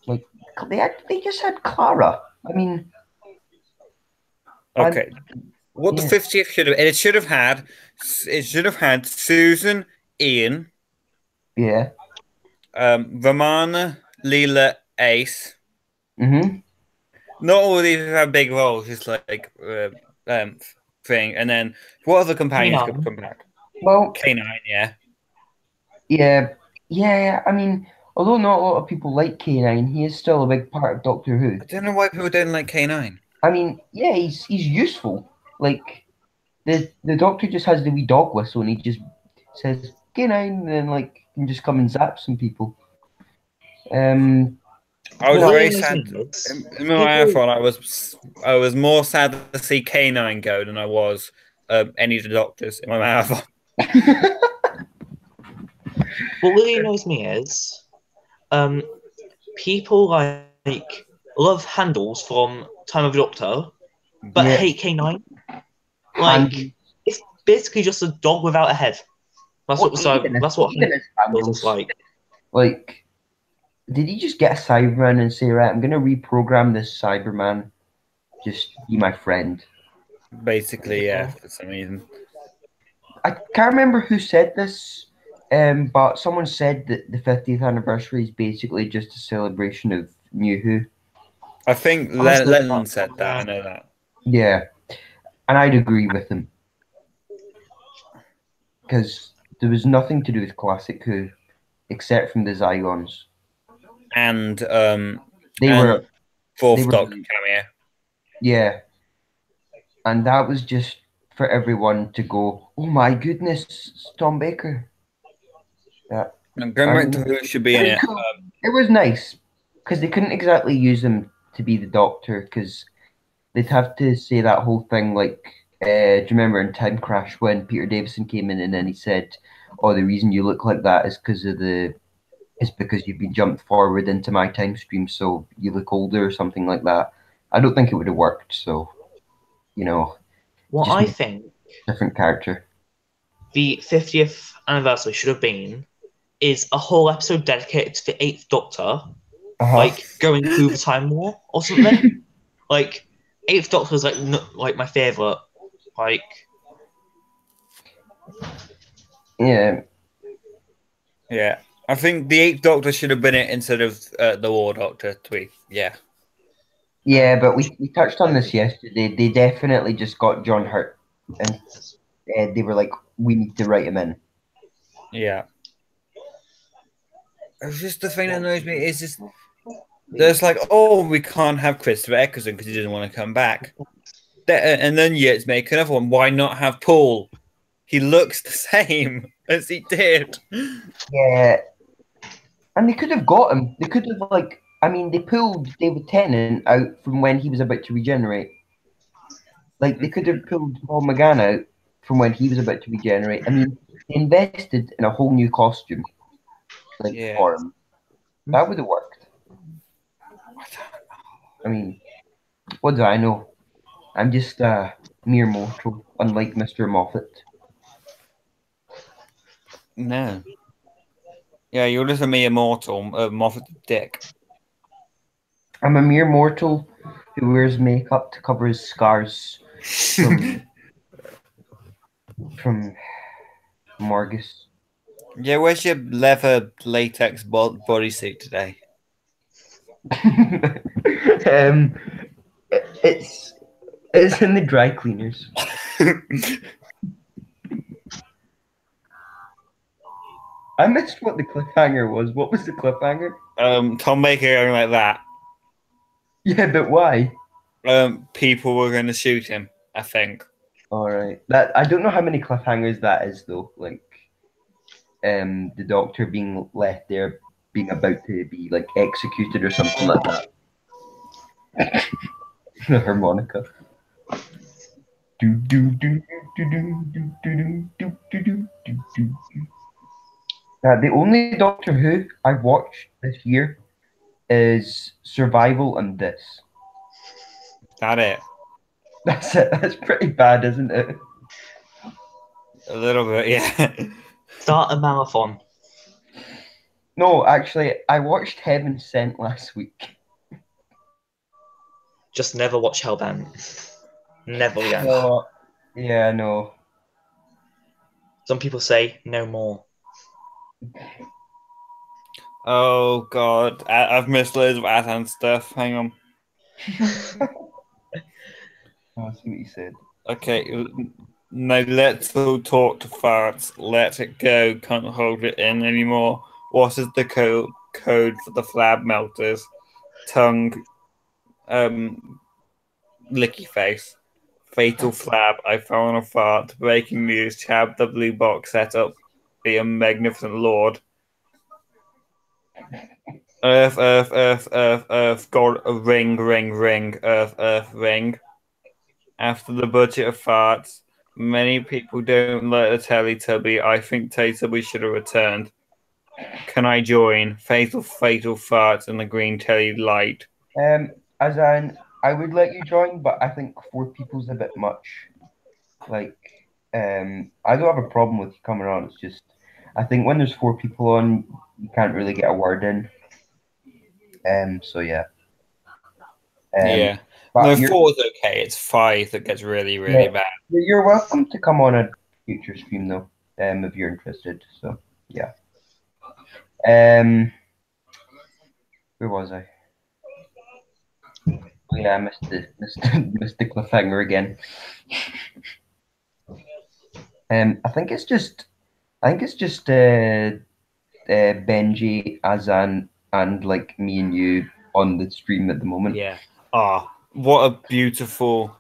Like they just had Clara. I mean, okay. What the yeah. 50th should have it should have had Susan, Ian, Yeah. Ramana, Leela, Ace. Mm-hmm. Not all of these have big roles, just like thing. And then what other companions could K9. come back? Well, K9, yeah. yeah, yeah. I mean, although not a lot of people like K9, he is still a big part of Doctor Who. I don't know why people didn't like K9. I mean, yeah, he's useful. Like the Doctor just has the wee dog whistle and he just says K9 and then like can just come and zap some people. I was What very really sad. annoys me is In my marathon, I was more sad to see K9 go than I was any of the doctors in my marathon. what really annoys me is people like love handles from Time of the Doctor, but Yeah. hate K9. Like Handles. it's basically just a dog without a head. That's Well, what that's what even his handles handles. is like. Like, did he just get a Cyberman and say, right, I'm going to reprogram this Cyberman, just be my friend? Basically, yeah, for some reason. I can't remember who said this, but someone said that the 50th anniversary is basically just a celebration of New Who. I think Lennon said that. I know that. Yeah, and I'd agree with him. Because there was nothing to do with Classic Who, except from the Zygons. And They were Fourth were Doctor great. cameo. Yeah, and that was just for everyone to go, oh my goodness, it's Tom Baker. Yeah. And going back to who should be in it. Cool. It was nice because they couldn't exactly use him to be the Doctor because they'd have to say that whole thing like, do you remember in Time Crash when Peter Davison came in and then he said, "Oh, the reason you look like that is because you've been jumped forward into my time stream, so you look older" or something like that. I don't think it would have worked. So, What just I think different character. the 50th anniversary should have been is a whole episode dedicated to the Eighth Doctor, like going through the Time War or something. Like Eighth Doctor is like my favorite. Like Yeah. Yeah. I think the Eighth Doctor should have been it instead of the War Doctor. Yeah. Yeah, but we touched on this yesterday. They definitely just got John Hurt, and they were like, "We need to write him in." Yeah. It's just the thing that annoys me is just there's like, oh, we can't have Christopher Eccleston because he doesn't want to come back. And then Yates make another one. Why not have Paul? He looks the same as he did. Yeah, and they could have got him. They could have they pulled David Tennant out from when he was about to regenerate. Like they could have pulled Paul McGann out from when he was about to regenerate. I mean, they invested in a whole new costume, for him. That would have worked. I mean, what do I know? I'm just a mere mortal, unlike Mr. Moffat. No. Yeah, you're just a mere mortal, Moffat dick. I'm a mere mortal who wears makeup to cover his scars from Morgus. Yeah, where's your leather latex bodysuit today? It's in the dry cleaners. I missed what the cliffhanger was. What was the cliffhanger? Tom Baker going like that. Yeah, but why? People were going to shoot him, I think. All right. That I don't know how many cliffhangers that is though. Like, the Doctor being left there being about to be like executed or something like that. The harmonica. Do do do do do do do do do do do do. The only Doctor Who I've watched this year is Survival and this. That it. That's it. That's pretty bad, isn't it? A little bit, yeah. Start a marathon. No, actually, I watched Heaven Sent last week. Just never watch Hellbent. Never again. Oh, yeah, no. Some people say no more. Oh god, I've missed loads of Atan stuff. Hang on. Oh, I see what you said. Okay, now let's all talk to farts. Let it go. Can't hold it in anymore. What is the code for the flab melters? Tongue, licky face. Fatal flab. I found a fart. Breaking news. Chab the blue box set up. Be a magnificent lord. Earth, earth, earth, earth, earth. God, ring, ring, ring. Earth, earth, ring. After the budget of farts, many people don't like the Teletubby. I think Teletubby should have returned. Can I join? Fatal, fatal farts and the green telly light. As in, I would let you join, but I think 4 people's a bit much. Like, I don't have a problem with you coming on. It's just, I think when there's 4 people on, you can't really get a word in. So yeah. Yeah. But No, 4 is okay. It's 5 that gets really, really yeah, bad. you're welcome to come on a future stream though, if you're interested. So yeah. Where was I? Oh, yeah, I missed the cliffhanger again. I think it's just Benji, Azan, and like me and you on the stream at the moment. Yeah. Ah, what a beautiful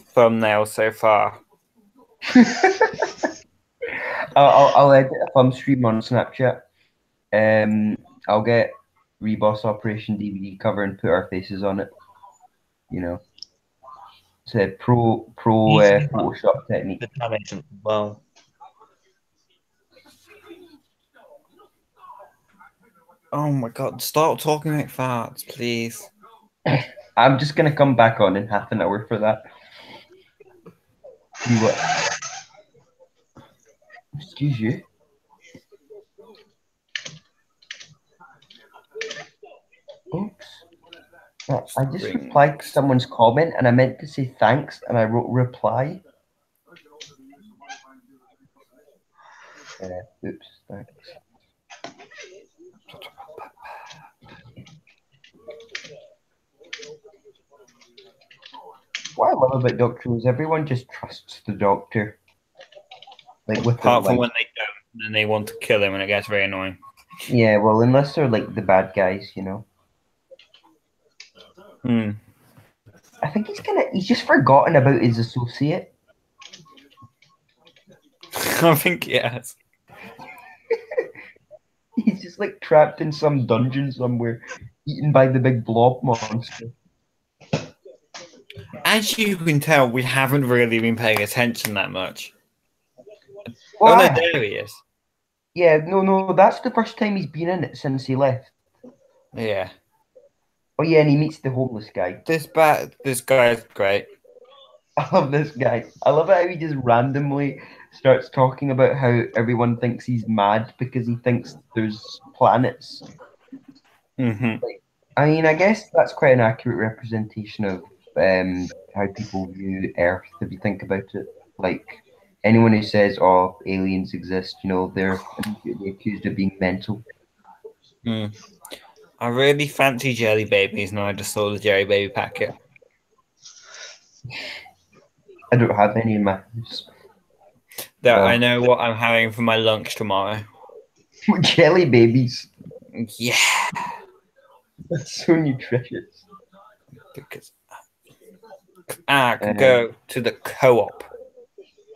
thumbnail so far. I'll edit a thumb stream on Snapchat. I'll get Reboss Operation DVD cover and put our faces on it. You know, it's a pro Photoshop technique. The animation. Well, Oh my god, stop talking about farts, please. I'm just gonna come back on in half an hour for that. See what? Excuse you. Oops. I just replied to someone's comment and I meant to say thanks and I wrote reply. Oops, thanks. What I love about Doctor Who is everyone just trusts the Doctor. Like with Apart from when they don't, and they want to kill him, and it gets very annoying. Yeah, well, unless they're like the bad guys, you know. I think he's just forgotten about his associate. I think yes. He's just like trapped in some dungeon somewhere, eaten by the big blob monster. As you can tell, we haven't really been paying attention that much. Well, oh no, there he is. Yeah, no, that's the first time he's been in it since he left. Yeah. Oh yeah, and he meets the homeless guy. This guy's great. I love this guy. I love how he just randomly starts talking about how everyone thinks he's mad because he thinks there's planets. Mm-hmm. I mean, I guess that's quite an accurate representation of how people view Earth, if you think about it. Like, anyone who says, oh, aliens exist, you know, they're immediately accused of being mental. I really fancy jelly babies, and I just saw the jelly baby packet. I don't have any in my house. I know what I'm having for my lunch tomorrow. Jelly babies. Yeah. That's so nutritious. Because I could go to the co-op.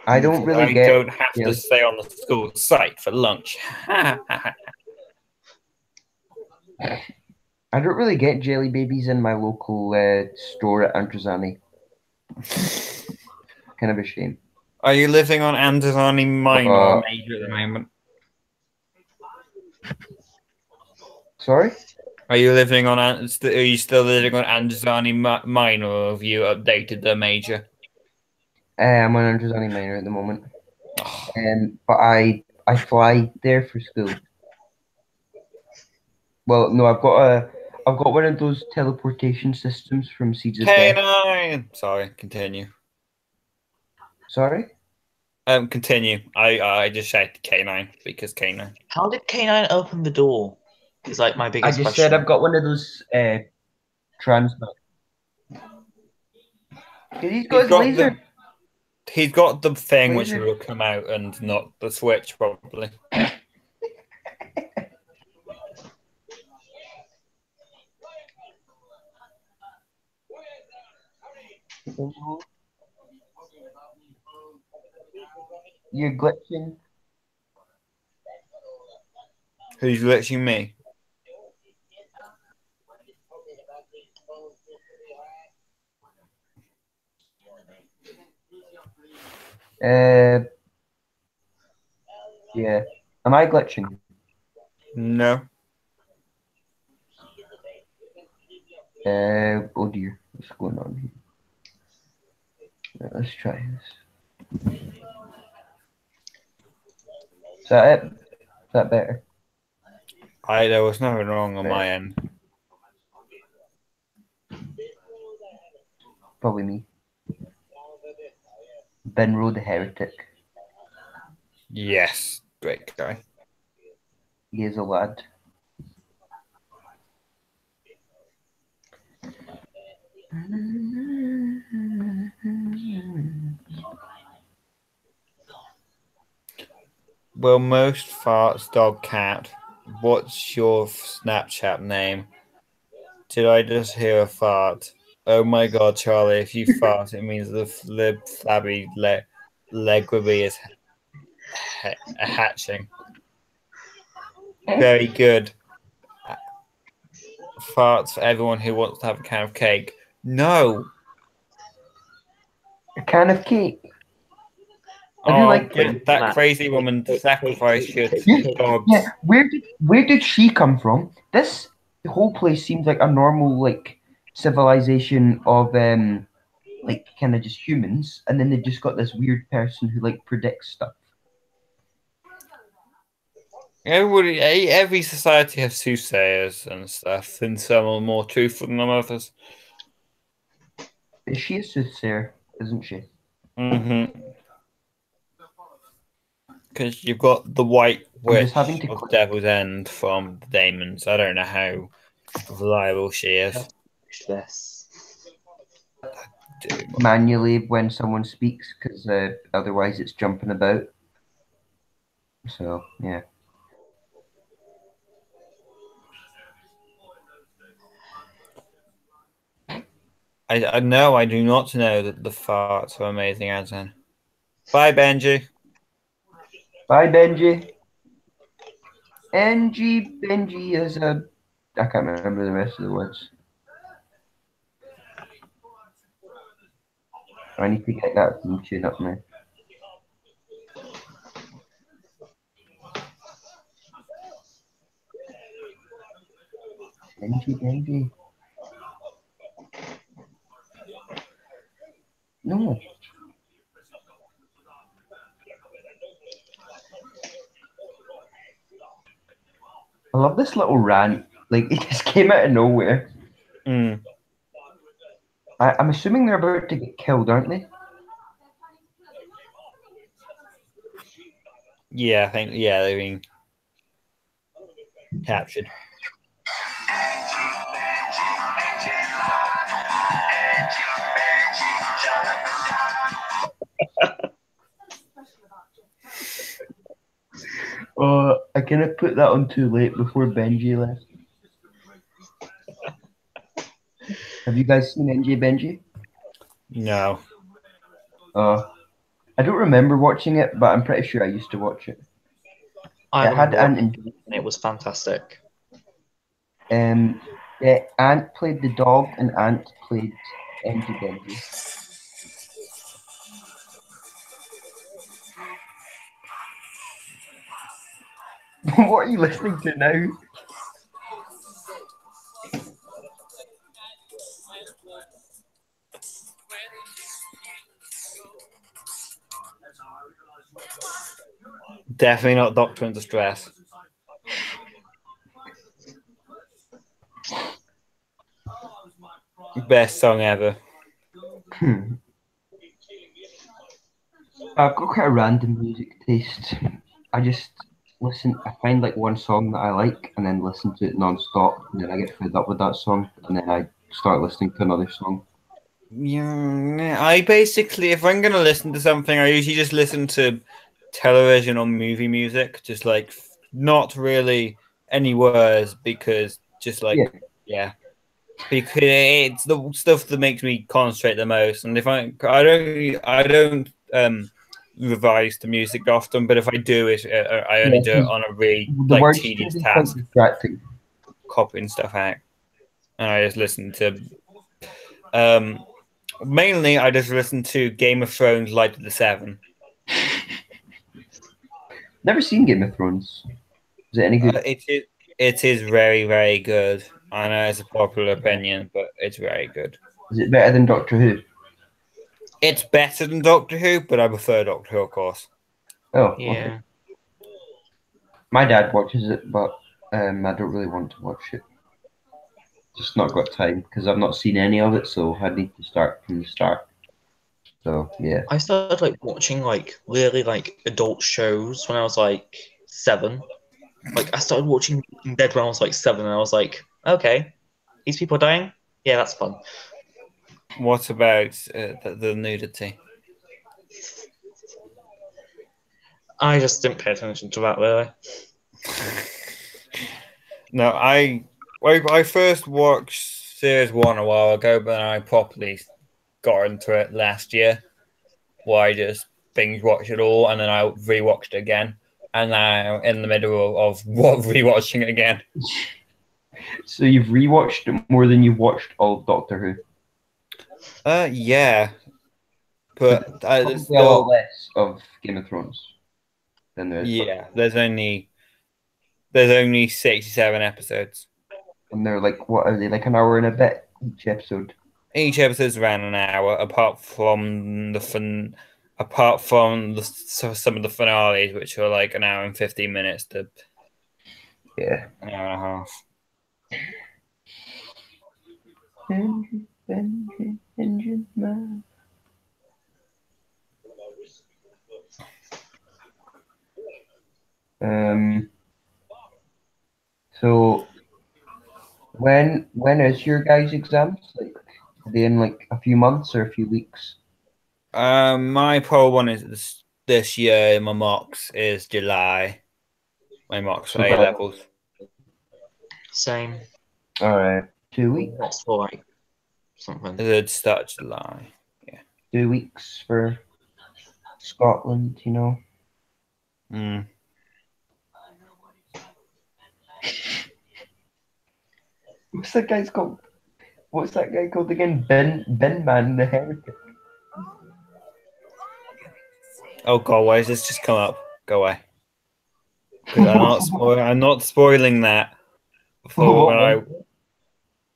I don't really I don't have to stay on the school site for lunch. I don't really get jelly babies in my local store at Androzani. Kind of a shame. Are you living on Andesani Minor or Major at the moment? Sorry? Are you living on? Are you still living on Andesani Minor, or have you updated the Major? I'm on Androzani Minor at the moment. But I fly there for school. Well, no, I've got one of those teleportation systems from Seeds of Death. K9. Sorry, continue. Sorry? Continue. I just shouted K9 because K9. How did K9 open the door? Is like my I biggest just question. said I've got one of those transmit. He's got his laser. He's got the thing which Laser. will come out and not the switch, probably. You're glitching. Who's glitching me? Yeah. Am I glitching? No. Oh dear. What's going on here? Right, let's try this. Is that it? Is that better? There was nothing wrong on my end. Probably me. Benro the Heretic. Yes, great guy. He is a lad. Well, most farts, dog, cat. What's your Snapchat name? Did I just hear a fart? Oh my god, Charlie, if you fart, it means the flabby leg is hatching. Very good. Farts for everyone who wants to have a can of cake. No. A can of cake. I do Oh, like get that crazy woman sacrificed your dogs. Yeah, where did she come from? The whole place seems like a normal like civilization of like kind of just humans, and then they just got this weird person who like predicts stuff. Every society has soothsayers and stuff, and some are more truthful than others. Is she a soothsayer? Isn't she? Mm-hmm. Because you've got the White I'm just having Witch to of click. Devil's End from the Daemons. I don't know how reliable she is. This. Manually when someone speaks because otherwise it's jumping about. So yeah. I know. I do not know that the farts are amazing, Anton. Bye, Benji. Bye, Benji. Benji is a. I can't remember the rest of the words. I need to get that from tune up now. Benji. No. I love this little rant. Like, it just came out of nowhere. Mm. I'm assuming they're about to get killed, aren't they? Yeah, I think. Yeah, they're being captured. I kind of put that on too late before Benji left. Have you guys seen NJ Benji? No. I don't remember watching it, but I'm pretty sure I used to watch it. I It had remember an watching it, and it was fantastic. Yeah, Ant played the dog, and Ant played MG Benji. What are you listening to now? Definitely not Doctor in Distress. Best song ever. I've got quite a random music taste. I just listen. I find like one song that I like, and then listen to it non-stop, and then I get fed up with that song, and then I start listening to another song. Yeah, I basically, if I'm gonna listen to something, I usually just listen to television or movie music, just like not really any words, because just like yeah, because it's the stuff that makes me concentrate the most. And if I don't revise the music often, but if I do it, I only Yeah, do it 'cause on a really the like words can tedious be quite task, distracting. copying stuff out, and I just listen to mainly I just listen to Game of Thrones, Light of the Seven. Never seen Game of Thrones. Is it any good? It is very very good. I know it's a popular opinion, but it's very good. Is it better than Doctor Who? It's better than Doctor Who, but I prefer Doctor Who, of course. Oh, okay. Yeah. My dad watches it, but I don't really want to watch it. Just not got time because I've not seen any of it, so I need to start from the start. So yeah. I started like watching like really like adult shows when I was like 7. Like I started watching Walking Dead when I was like 7, and I was like, okay, these people are dying. Yeah, that's fun. What about the nudity? I just didn't pay attention to that really. No, I first watched series one a while ago, but then I properly got into it last year, where I just binge watched it all, and then I rewatched it again, and now in the middle of what rewatching it again. So you've rewatched it more than you've watched all of Doctor Who. Yeah, But but there's probably a lot still less of Game of Thrones than there is. yeah. There's only 67 episodes. And they're like, what are they, like an hour and a bit each episode? Each episode's around an hour, apart from some of the finales, which are like an hour and 15 minutes to Yeah. an hour and a half. Engine man. So when is your guys' exams? Like, are they in like a few months or a few weeks? My poll one is this year. My mocks is July. My mocks for So A that levels. Same. all right, 2 weeks. That's for like something. It'd start July. 2 weeks for Scotland, you know. Mm. What's that guy's called? What's that guy called again? Ben Man the Heretic. Oh god, why does this just come up? Go away. Because I'm not spoiling that for when I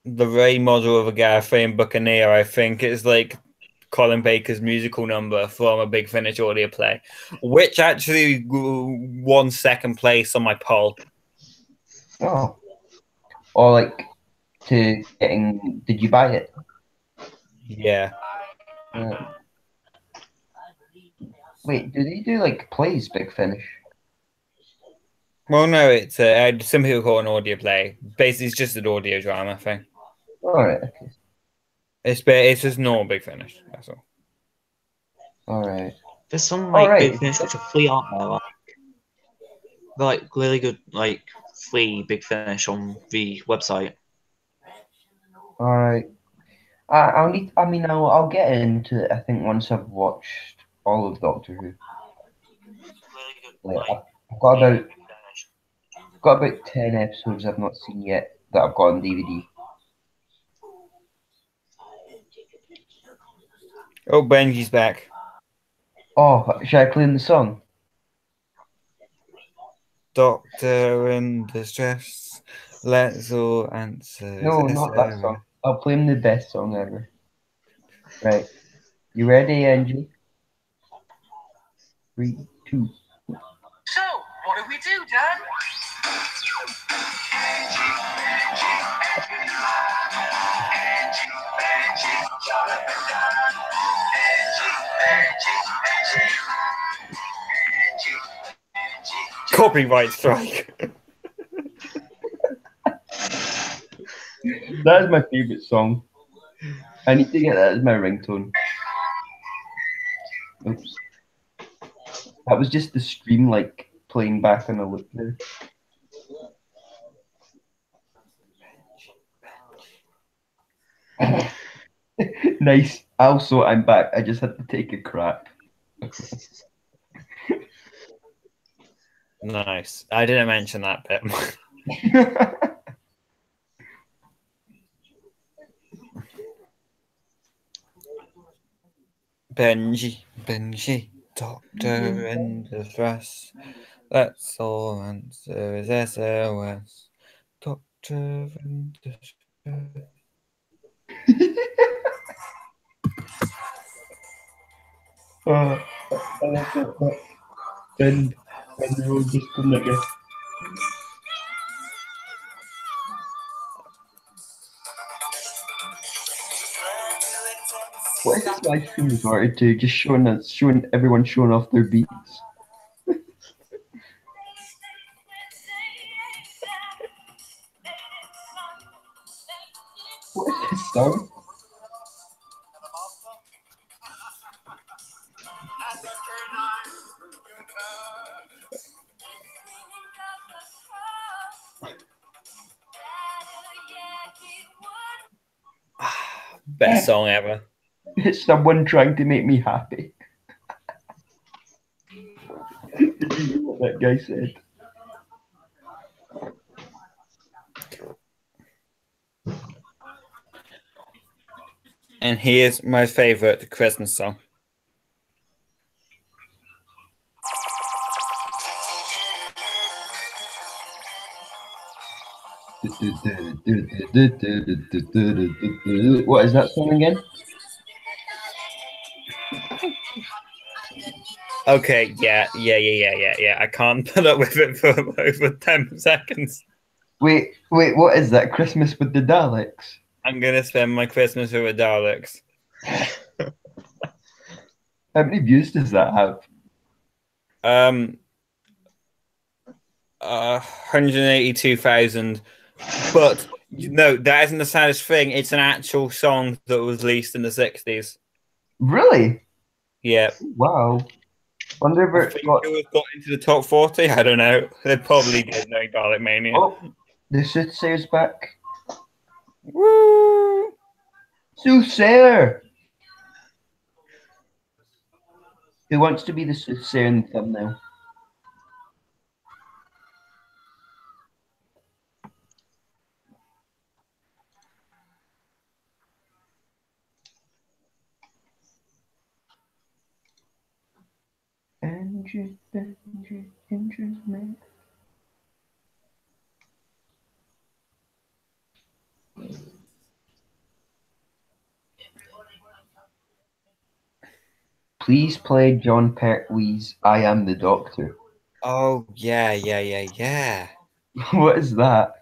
the Ray model of a guy famed Buccaneer. I think it's like Colin Baker's musical number from a Big Finish audio play, which actually won second place on my poll. Oh, or like to getting? Did you buy it? Yeah. Wait, do they do like plays Big Finish? Well, no, it's some people call it an audio play. Basically, it's just an audio drama thing. All right, okay. It's just normal Big Finish. That's all. All right. There's some All like right. Big Finish which are free, aren't there? They're like really good, like free Big Finish on the website. All right. I'll need. I mean, I'll get into it. I think once I've watched all of Doctor Who. Really good, Like, like I've got free about Big Finish. 10 episodes I've not seen yet that I've got on DVD. Oh, Benji's back. Oh, should I play him the song? Doctor in distress, let's all answer. No, not that song. I'll play him the best song ever. Right. You ready, Angie? 3, 2. So, what do we do, Dan? Copyright strike. That is my favourite song. I need to get that as my ringtone. Oops. That was just the stream like playing back on a loop there. Nice. Also, I'm back. I just had to take a crap. Nice. I didn't mention that bit. Benji, doctor in distress. Let's all answer his SOS. Doctor in distress. I like that. Ben Road just come nigga. What is this live stream resorted to? Just showing everyone showing off their beats. What is this song? Best song ever. It's someone trying to make me happy. Did you hear what that guy said? And here's my favorite Christmas song. What is that song again? Okay, yeah. I can't put up with it for over 10 seconds. Wait, what is that? Christmas with the Daleks? I'm gonna spend my Christmas with the Daleks. How many views does that have? 182,000. But no, that isn't the saddest thing. It's an actual song that was released in the 60s. Really? Yeah. Wow. Wonder I if think it got... it was got into the top 40. I don't know. They probably did, no Dalek Mania. Oh, the soothsayer's back. Woo! Soothsayer! Who wants to be the soothsayer in the thumbnail? Benji, man. Please play John Pertwee's I Am the Doctor. Oh, yeah. What is that?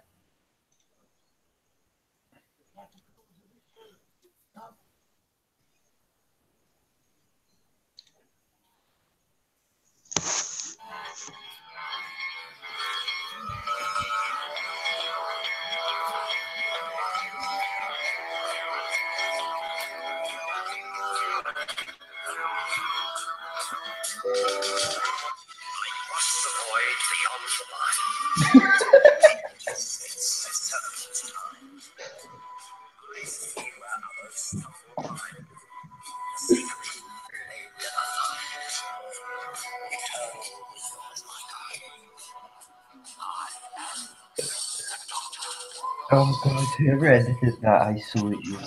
Oh God, whoever edited that, I salute you.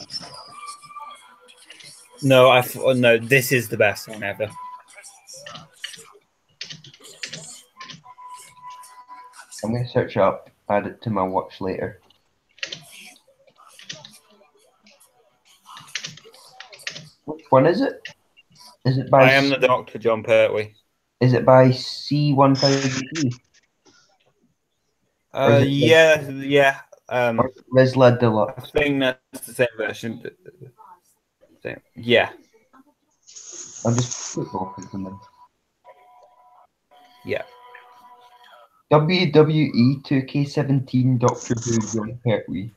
No, no. This is the best song ever. I'm gonna search it up, add it to my watch later. Which one is it? Is it by? I Am the Doctor, John Pertwee. Is it by C1003? Yeah. Or Rizla I Deluxe? think that's the same version. Yeah. I'll just put both of them in. Yeah. WWE 2K17 Doctor Who John Pertwee.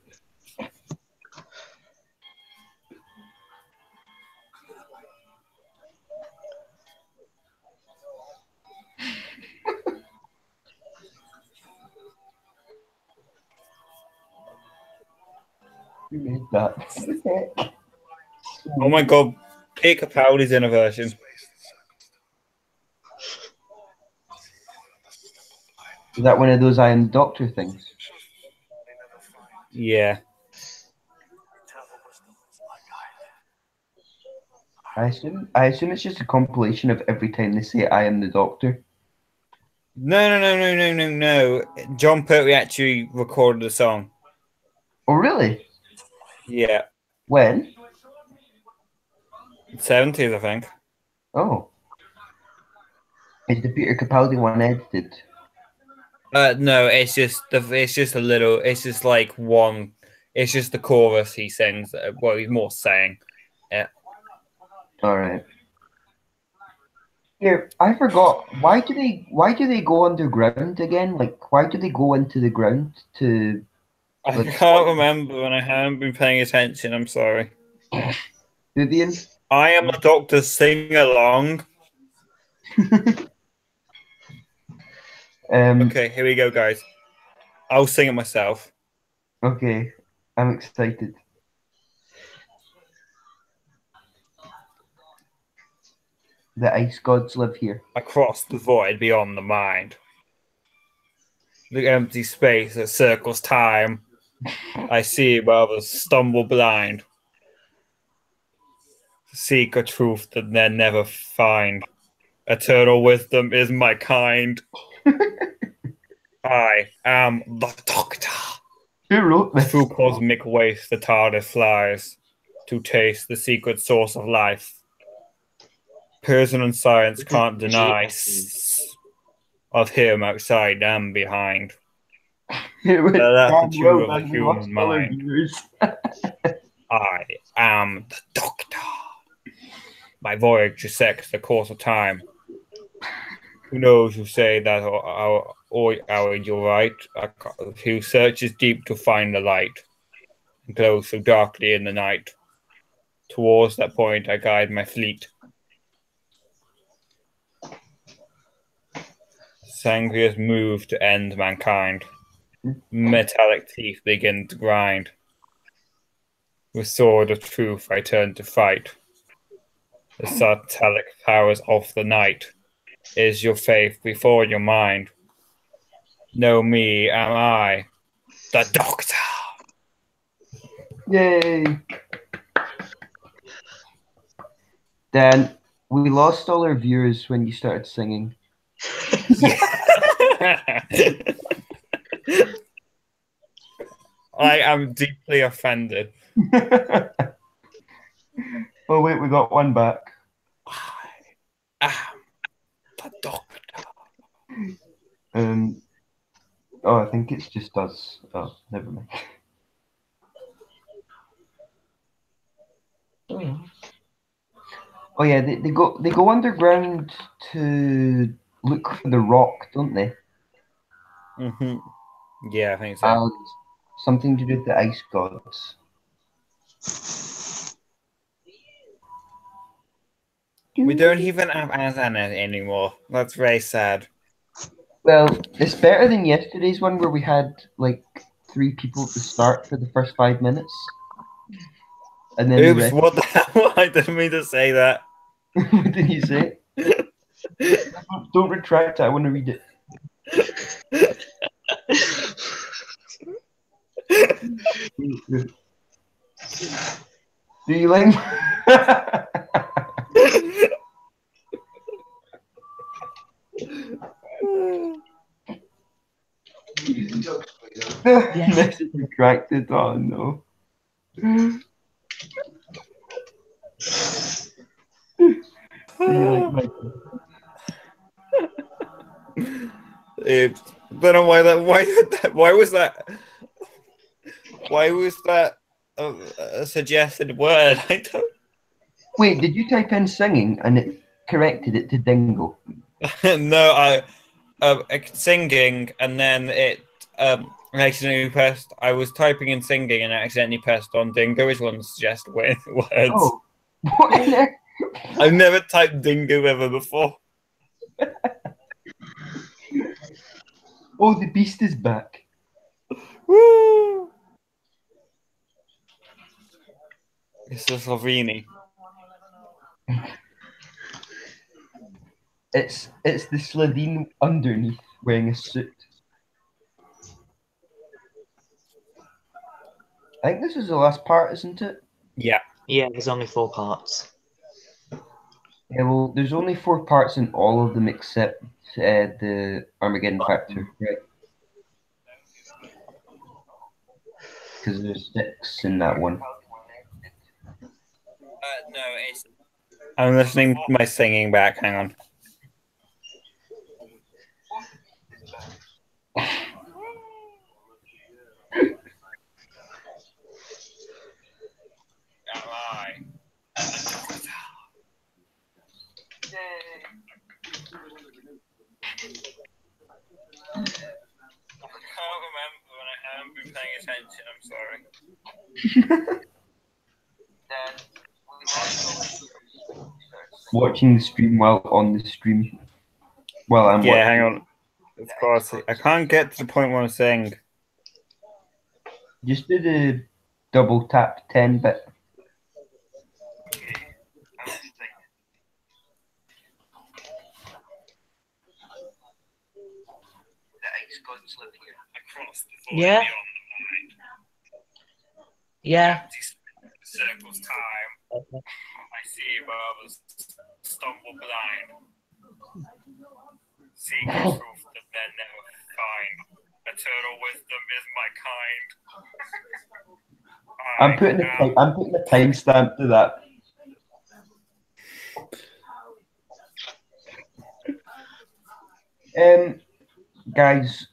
Who made that? Oh my God, Peter Capaldi's in a version. Is that one of those I Am Doctor things? Yeah. I assume it's just a compilation of every time they say I am the Doctor. No. John Pertwee actually recorded the song. Oh really? Yeah. When? 70s, I think. Oh. Is the Peter Capaldi one edited? No, it's just a little. It's just like one. It's just the chorus he sings. Well, he's more saying. Yeah. All right. Here, I forgot. Why do they go underground again? Like, why do they go into the ground to? I Like, can't remember when I haven't been paying attention. I'm sorry. Vivian? I Am the Doctor sing along. Okay, here we go, guys. I'll sing it myself. Okay, I'm excited. The ice gods live here. Across the void beyond the mind. The empty space that circles time. I see where others stumble blind. Seek a truth that they never find. Eternal wisdom is my kind. I am the Doctor. Who wrote this? Through cosmic waste the TARDIS flies to taste the secret source of life. Person and science can't deny of him outside and behind. It was That's the damn truth well of the done. We lost human all our mind. viewers. I am the Doctor. My voyage dissects the course of time. Who knows who say that you're right? Who searches deep to find the light and glows so darkly in the night. Towards that point I guide my fleet. Sangria's move to end mankind. Metallic teeth begin to grind. With sword of truth I turn to fight. The satanic powers of the night. Is your faith before your mind? Know me, am I the Doctor? Yay! Dan, we lost all our viewers when you started singing. I am deeply offended. Oh wait, we got one back. I am the Doctor. Oh, I think it's just us. Oh, never mind. Oh yeah, they go underground to look for the rock, don't they? Yeah, I think so. Something to do with the ice gods. We don't even have Anna anymore. That's very sad. Well, it's better than yesterday's one where we had like 3 people at the start for the first 5 minutes. And then Oops, what the hell? I didn't mean to say that. What did you say? Don't retract it. I want to read it. Do you like? Yes. Message retracted. Oh no. Do you like Michael? Don't know why that. Why was that? Why was that a suggested word? I don't. Wait, did you type in singing and it corrected it to dingo? No, I singing and then it accidentally pressed. I was typing in singing and accidentally pressed on dingo, which one suggest words. Oh, what in there? I've never typed dingo ever before. Oh, the beast is back. Woo! It's a Sloveni. It's the Slovene underneath wearing a suit. I think this is the last part, isn't it? Yeah. Yeah, there's only 4 parts. Yeah, well, there's only 4 parts in all of them except the Armageddon Factor, right? Because there's 6 in that one. No, it's. I'm listening to my singing back. Hang on. I can't remember when I haven't been paying attention. I'm sorry. Watching the stream while on the stream. While I'm Yeah, watching. hang on. Of course, I can't get to the point where I'm saying. Just do the double tap 10 bit. Yeah. Yeah. Circles time. I see brothers stumble blind. Seeking truth that men never find. Eternal wisdom is my kind. I'm putting a timestamp to that. Guys,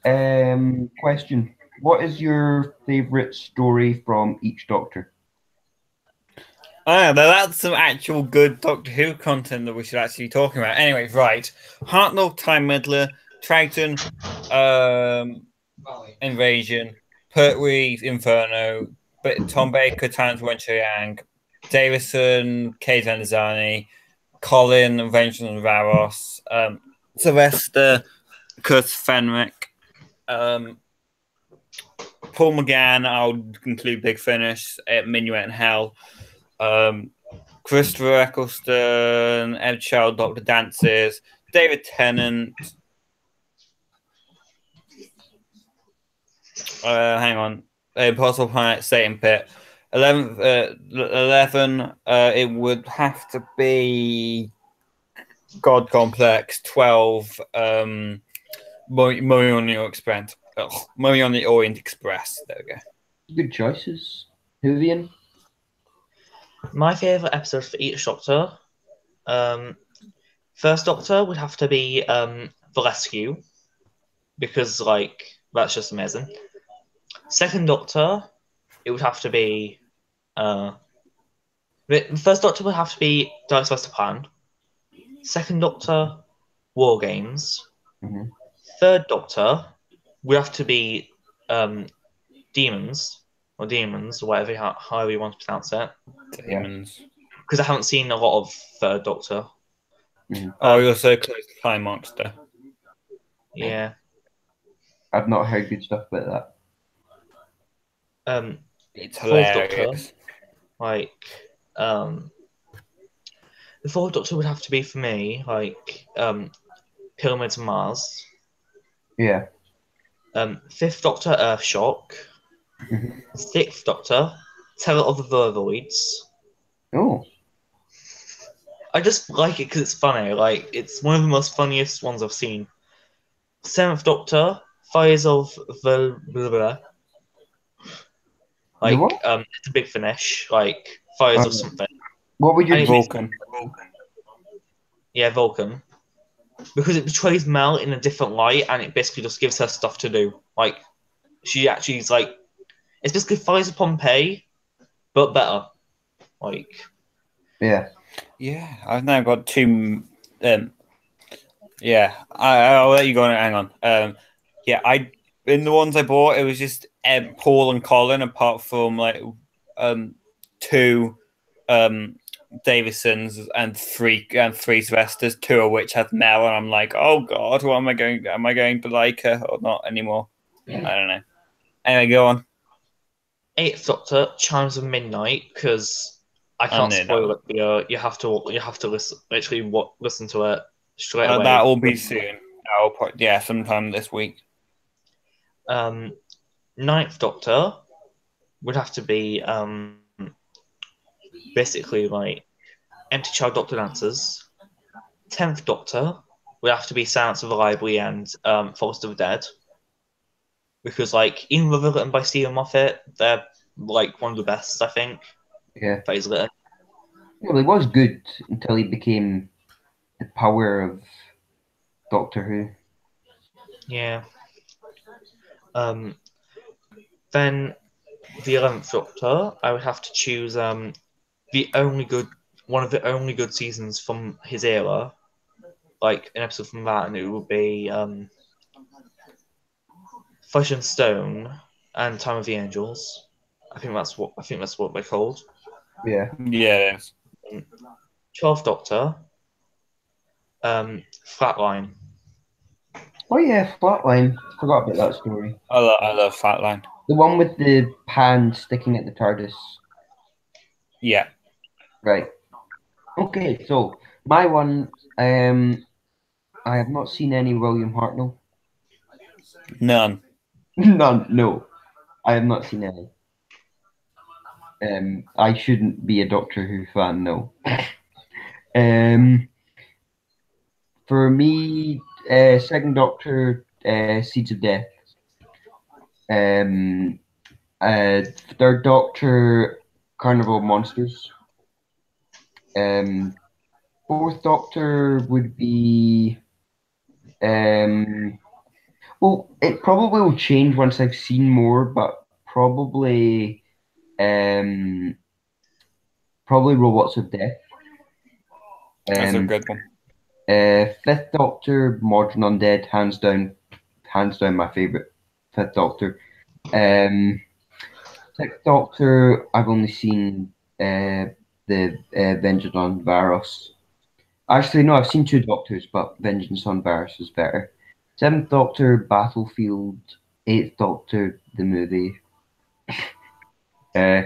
question. What is your favourite story from each Doctor? Now that's some actual good Doctor Who content that we should actually be talking about. Anyway, right. Hartnell, Time Meddler, Triton, Invasion, Pertwee, Inferno, Tom Baker, Terence Wenchang, Davison, Kate Anzani, Colin, Vengeance on Varos, Sylvester, Curtis Fenrick, Paul McGann, I'll include Big Finish, Minuet and Hell, Christopher Eccleston, Ed Child, Dr. Dances, David Tennant. Hang on. Impossible Planet, Satan Pit. 11, it would have to be God Complex. 12, Mummy on the Express. Mummy on the Orient Express. There we go. Good choices. Vivian? My favourite episode for each Doctor. First Doctor would have to be The Rescue, because that's just amazing. Second Doctor, it would have to be First Doctor would have to be Dice Master Plan. Second Doctor, War Games. Mm-hmm. Third Doctor would have to be Demons, or whatever however you want to pronounce it. Demons. Because I haven't seen a lot of Third Doctor. Mm-hmm. You're so close to Time Monster. Yeah. I've not heard good stuff about It's Fourth hilarious. Doctor, the The fourth Doctor would have to be for me, like Pyramids of Mars. Yeah. Fifth Doctor, Earthshock. Mhm. Sixth Doctor, Terror of the Vervoids. Oh. I just like it because it's funny. Like, it's one of the most funniest ones I've seen. Seventh Doctor, Fires of the blah, blah, The like what? it's a big finish, like Fires of something. What would And you it Vulcan. Yeah, Vulcan. Because it portrays Mel in a different light and it basically just gives her stuff to do. Like, she actually is like, it's basically Fires of Pompeii, but better. Like, Yeah. Yeah, I've now got two. Yeah, I'll let you go on. Hang on. Yeah, in the ones I bought, it was just Paul and Colin, apart from like two Davisons and three Sylvesters, two of which have Mel, and I'm like, oh god, what am I going? Am I going to like her or not anymore? I don't know. Anyway, go on. Eighth Doctor, Chimes of Midnight, because I I can't knew that spoil one. it. You have to listen, listen to it straight That away. will be soon. Yeah, sometime this week. Ninth Doctor would have to be basically like Empty Child Doctor Dancers. 10th Doctor would have to be Silence of the Library and Forest of the Dead. Because, like, even though they're written by Stephen Moffat, they're, like, one of the best, I think, Yeah. that he's written. Well, he was good until he became the power of Doctor Who. Yeah. Then the 11th Doctor, I would have to choose the only good, one of the only good seasons from his era, like an episode from that, and it would be Flesh and Stone and Time of the Angels. I think that's what they're called. Yeah. Yes. 12th Doctor, Flatline. Oh yeah, Flatline. Forgot about that story. I love Fatline. The one with the pan sticking at the TARDIS. Yeah. Right. Okay, so my one, I have not seen any William Hartnell. None. None, no. I have not seen any. I shouldn't be a Doctor Who fan, no. Um, for me, Second Doctor, Seeds of Death. Um, Third Doctor, Carnival of Monsters. Um, Fourth Doctor would be well, it probably will change once I've seen more, but um probably Robots of Death. That's a Um, good one. Fifth Doctor, Modern Undead, hands down my favorite. Fifth Doctor. Um, Sixth Doctor, I've only seen the Vengeance on Varos. Actually, no, I've seen two Doctors, but Vengeance on Varos is better. Seventh Doctor, Battlefield. Eighth Doctor, the movie. Uh,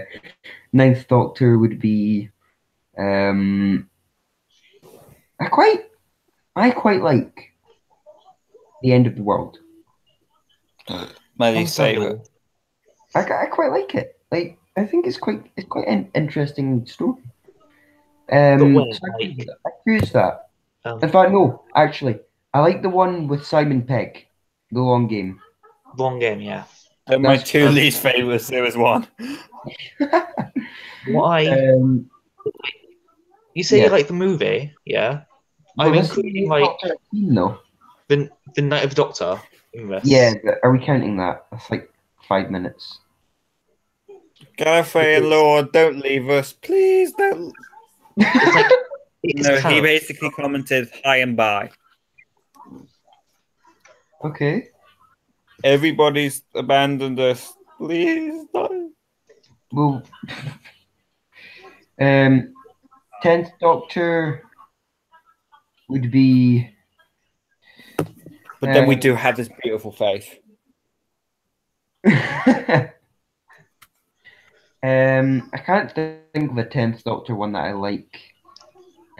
Ninth Doctor would be. Um, I quite, I quite like the End of the World. My least favorite. Understandable. I quite like it. Like, I think it's quite an interesting story. But wait, So like, I choose that. um, In fact, no, actually, I like the one with Simon Pegg, The Long Game. long game, yeah. And my That's two least favorites, there was one. What I You say you yeah. like the movie, yeah? I'm Well, this is the including Eighth like Doctor I've seen, though. the Night of the Doctor in Yeah, this. but are we counting that? That's like 5 minutes. Gallifrey and Lord, don't leave us. Please don't. It's like it's No, he canon. basically commented hi and bye. Okay. Everybody's abandoned us. Please don't. Well, um, 10th Doctor would be. But then we do have this beautiful face. I can't think of a 10th Doctor one that I like.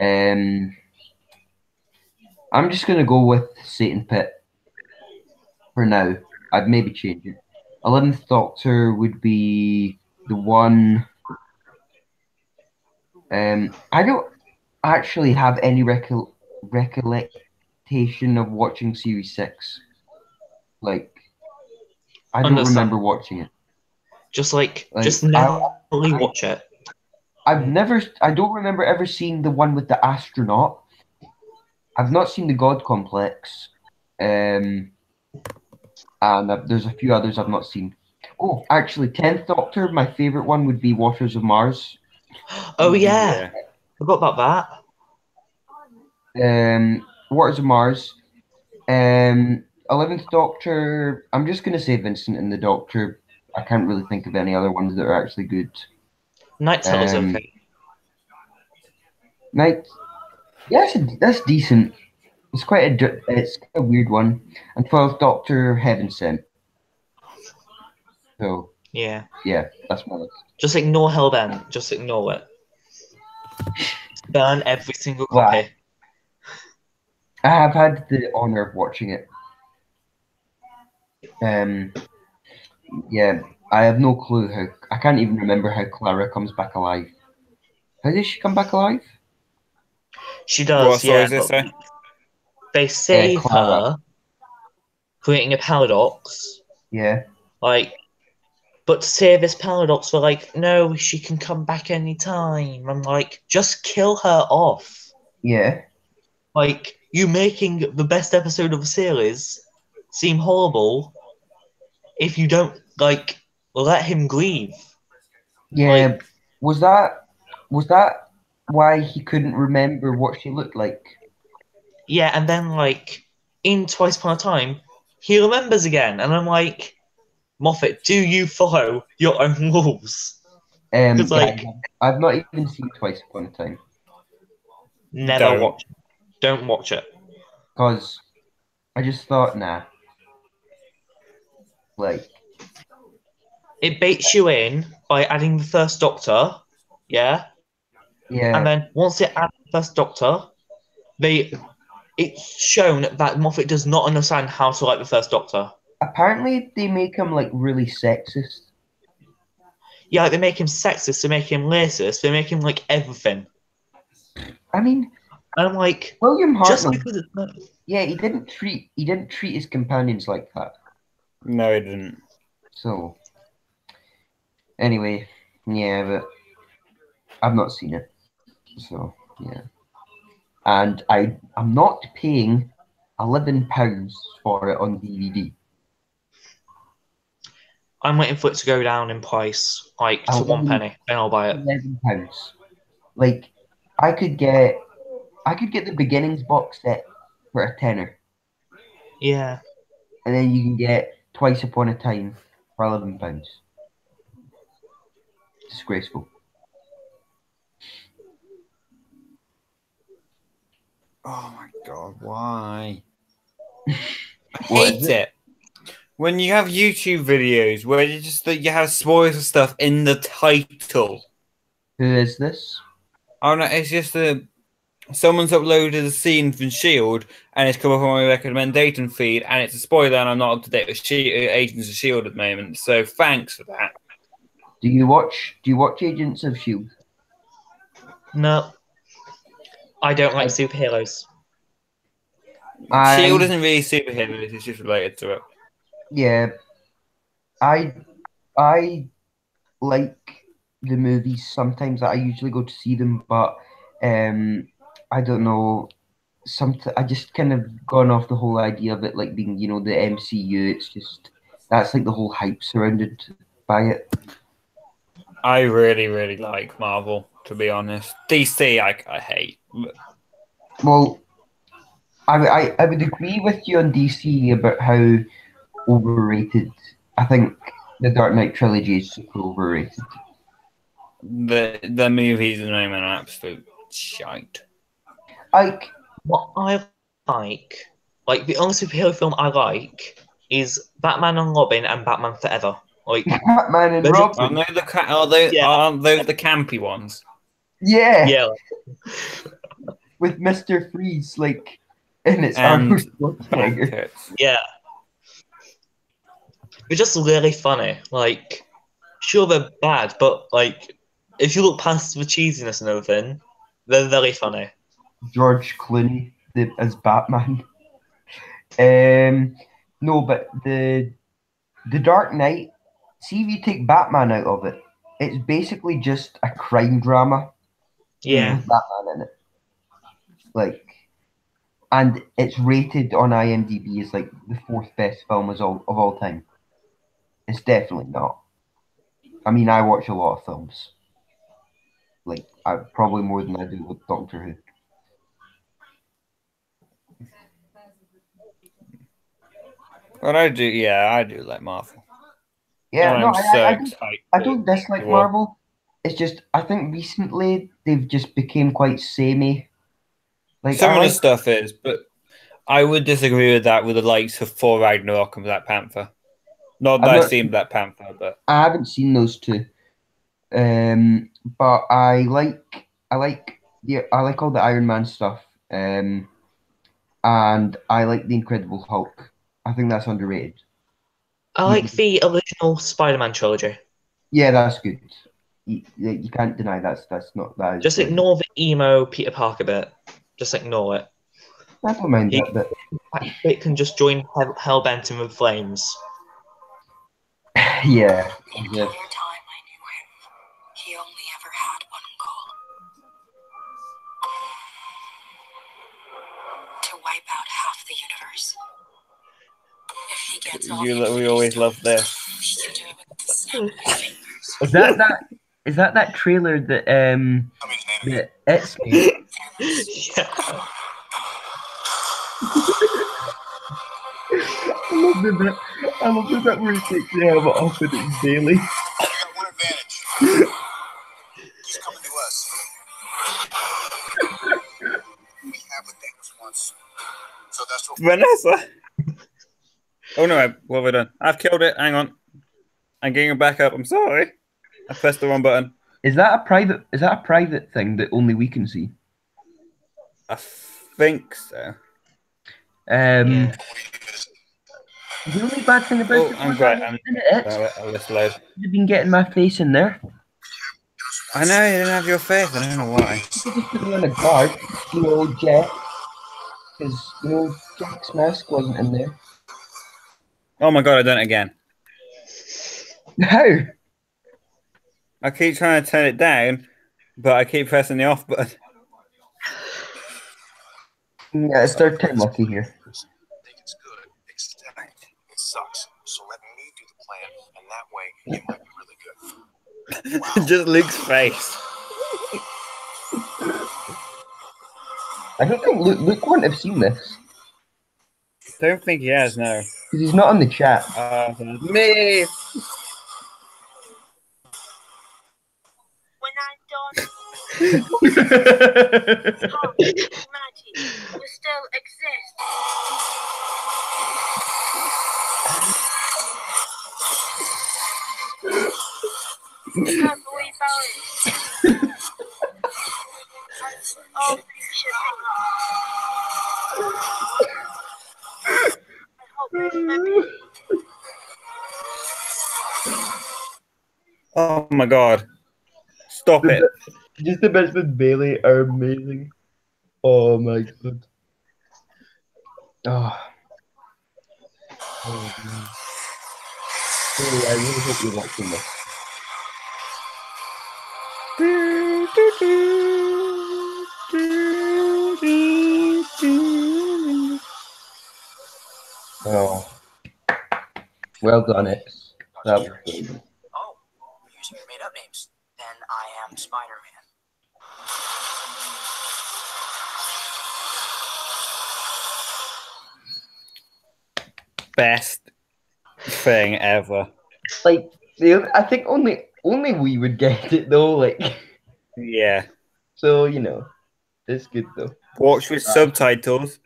I'm just gonna go with Satan Pit for now. I'd maybe change it. 11th Doctor would be the one. I don't actually have any recollection of watching Series 6. Like, I don't remember watching it. Just Like, never watch it. I don't remember ever seeing the one with the astronaut. I've not seen the God Complex. And there's a few others I've not seen. Oh, actually, 10th Doctor, my favorite one would be Waters of Mars. Oh, yeah. Forgot about that. Waters of Mars. 11th Doctor, I'm just going to say Vincent and the Doctor. I can't really think of any other ones that are actually good. Night Terror's okay. Night, yes, that's decent. It's quite a weird one. And 12th Doctor, Heaven Sent. So yeah, that's my list. Just ignore Hellbent. Just ignore it. Burn every single copy. I have had the honor of watching it. Yeah, I have no clue how. I can't even remember how Clara comes back alive. How does she come back alive? She does, What story is this? They save her, creating a paradox. Yeah. But to save this paradox, we're like, no, she can come back anytime. I'm like, just kill her off. Yeah. Like, you making the best episode of the series seem horrible if you don't, let him grieve. Yeah. Was that why he couldn't remember what she looked like? Yeah, and then, in Twice Upon a Time, he remembers again. And I'm like, Moffat, do you follow your own rules? I've not even seen Twice Upon a Time. Never watch it. Don't watch it. Because I just thought, nah. It baits you in by adding the First Doctor, yeah? Yeah. And then once it adds the First Doctor, it's shown that Moffat does not understand how to like the First Doctor. Apparently, they make him really sexist. Yeah, they make him sexist, they make him racist, they make him everything. I mean, and I'm like, William Hartnell. Just because it's not... Yeah, he didn't treat his companions like that. No, he didn't. So, anyway, yeah, but I've not seen it. So, yeah. And I'm not paying £11 for it on DVD. I'm waiting for it to go down in price, to 1 penny, then I'll buy it. £11. I could get the beginnings box set for a tenner. Yeah. And then you can get Twice Upon a Time for £11. Disgraceful. Oh my god, why? I hate it when you have YouTube videos where you have spoilers and stuff in the title. Who is this? Oh no, it's just someone's uploaded a scene from Shield and it's come up on my recommendation feed and it's a spoiler and I'm not up to date with Agents of Shield at the moment. So thanks for that. Do you watch Agents of Shield? No. I don't like superheroes. Shield isn't really superheroes, it's just related to it. Yeah. I like the movies sometimes. I usually go to see them, but I don't know. I just kind of gone off the whole idea of it being, the MCU. It's just that's the whole hype surrounded by it. I really, really like Marvel, to be honest. DC, I hate. Well, I would agree with you on DC about how overrated. I think the Dark Knight trilogy is super overrated. The movies at the moment are absolute shite. What I like the only superhero film I like is Batman and Robin and Batman Forever. Batman and Robin. Aren't those the campy ones? Yeah. Yeah. with Mr. Freeze like in its And Arnold Schwarzenegger. Packets. Yeah. They're just really funny. Like, sure, they're bad, but like, if you look past the cheesiness and everything, they're very funny. George Clooney as Batman. No, but the Dark Knight. See if you take Batman out of it, it's basically just a crime drama Yeah. with Batman in it. Like, and it's rated on IMDb as like the fourth best film of all time. It's definitely not. I mean, I watch a lot of films. Like, probably more than I do with Doctor Who. But I do like Marvel. Yeah, And no, I'm so I excited. I don't dislike Well, Marvel. It's just I think recently they've just became quite samey. Like some I of the like stuff is, but I would disagree with that with the likes of Thor Ragnarok and Black Panther. Not that I've I've not seen Black Panther, but I haven't seen those two. But I like all the Iron Man stuff. And I like the Incredible Hulk. I think that's underrated. I like the original Spider-Man trilogy. Yeah, that's good. You can't deny that's not that is Just brilliant. ignore the emo Peter Parker bit. Just ignore it. I don't mind He that, but it can just join Hellbent in with flames. yeah. The entire time I knew him, he only ever had one goal. To wipe out half the universe. If he gets all the we Infinity always love Stones, this. he can do it with the snap of his fingers. Is that trailer that it's made? Yeah. I love the bit where he takes the helmet off and it's Bailey. We got one advantage. He's coming to us. We have with Thanos once. So that's what Vanessa. Oh no! What have I done? I've killed it. Hang on. I'm getting it back up. I'm sorry. I pressed the wrong button. Is that a private thing that only we can see? I think so. Yeah. The only bad thing about Oh, it I'm was great. I I'm in it. I'll just load. You've been getting my face in there. I know you didn't have your face. I don't know why. You could just put me on a guard, Jack, because Jack's mask wasn't in there. Oh my god! I done it again. How? I keep trying to turn it down, but I keep pressing the off button. Yeah, it's third time lucky here. think it's good, except it sucks. So let me do the plan, and that way it might be really good. Just Luke's face. I don't think Luke wouldn't have seen this Don't think he has, no. because he's not on the chat. Me. When I'm done, humanity will still exist. Can't believe how all things should be. I hope you remember me. Oh my god. Stop it. Just the bits with Bailey are amazing. Oh my god. Oh. Oh man. Bailey, I really hope you're watching this. Oh. Well done, X. That was brilliant. Oh, you're using your made-up names. Then I am Spider-Man. Best thing ever. Like, I think only we would get it though. Like, Yeah. so it's good though. Watch with subtitles.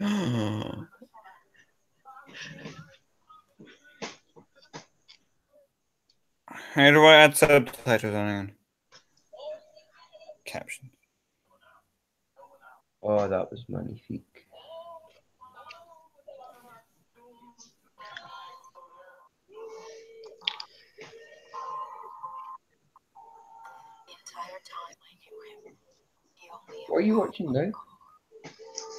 How do I add subtitles on? Caption. Oh, that was magnifique. The entire time I knew him, he only What are you watching now?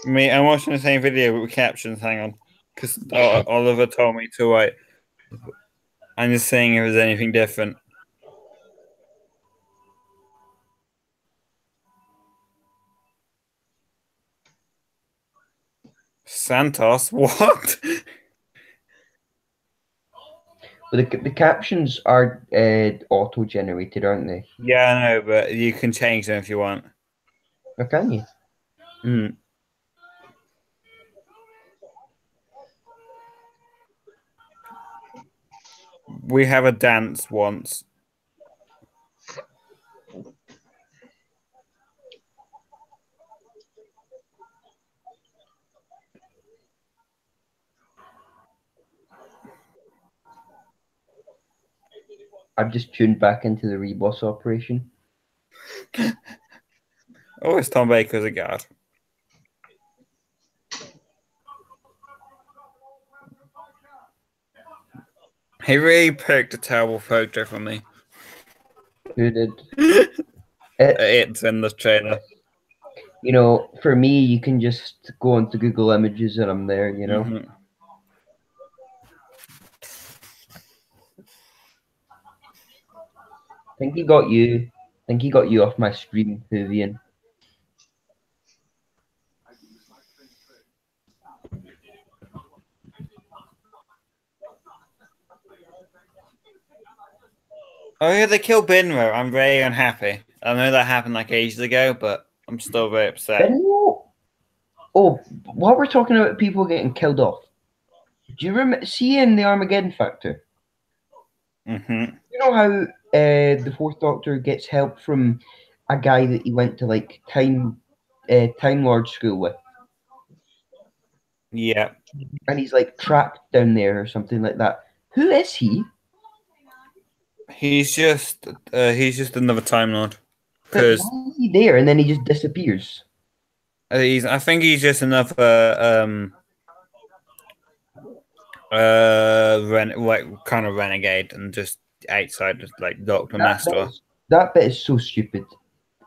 Me, I'm watching the same video but with captions. Hang on, because Oliver told me to wait. I'm just seeing if there's anything different. Santos, what? Well, the captions are auto-generated, aren't they? Yeah, I know, but you can change them if you want. Or can you? Mm. We have a dance once. I've just tuned back into the reboss operation. Oh, it's Tom Baker's a guard. He really picked a terrible photo for me. Who did? It's in the trailer. You know, for me, you can just go onto Google Images and I'm there, you know. Mm-hmm. I think he got you. I think he got you off my stream, Vivian. Oh yeah, they killed Binro. I'm very unhappy. I know that happened like ages ago, but I'm still very upset. Oh, while we're talking about people getting killed off, do you remember see in the Armageddon Factor? Mm-hmm. You know how the Fourth Doctor gets help from a guy that he went to like Time Lord school with, Yeah. and he's like trapped down there or something like that. Who is he? He's just another Time Lord. But Because why is he there and then he just disappears? I think he's just another kind of renegade and just outside like Doctor Master. That bit is so stupid.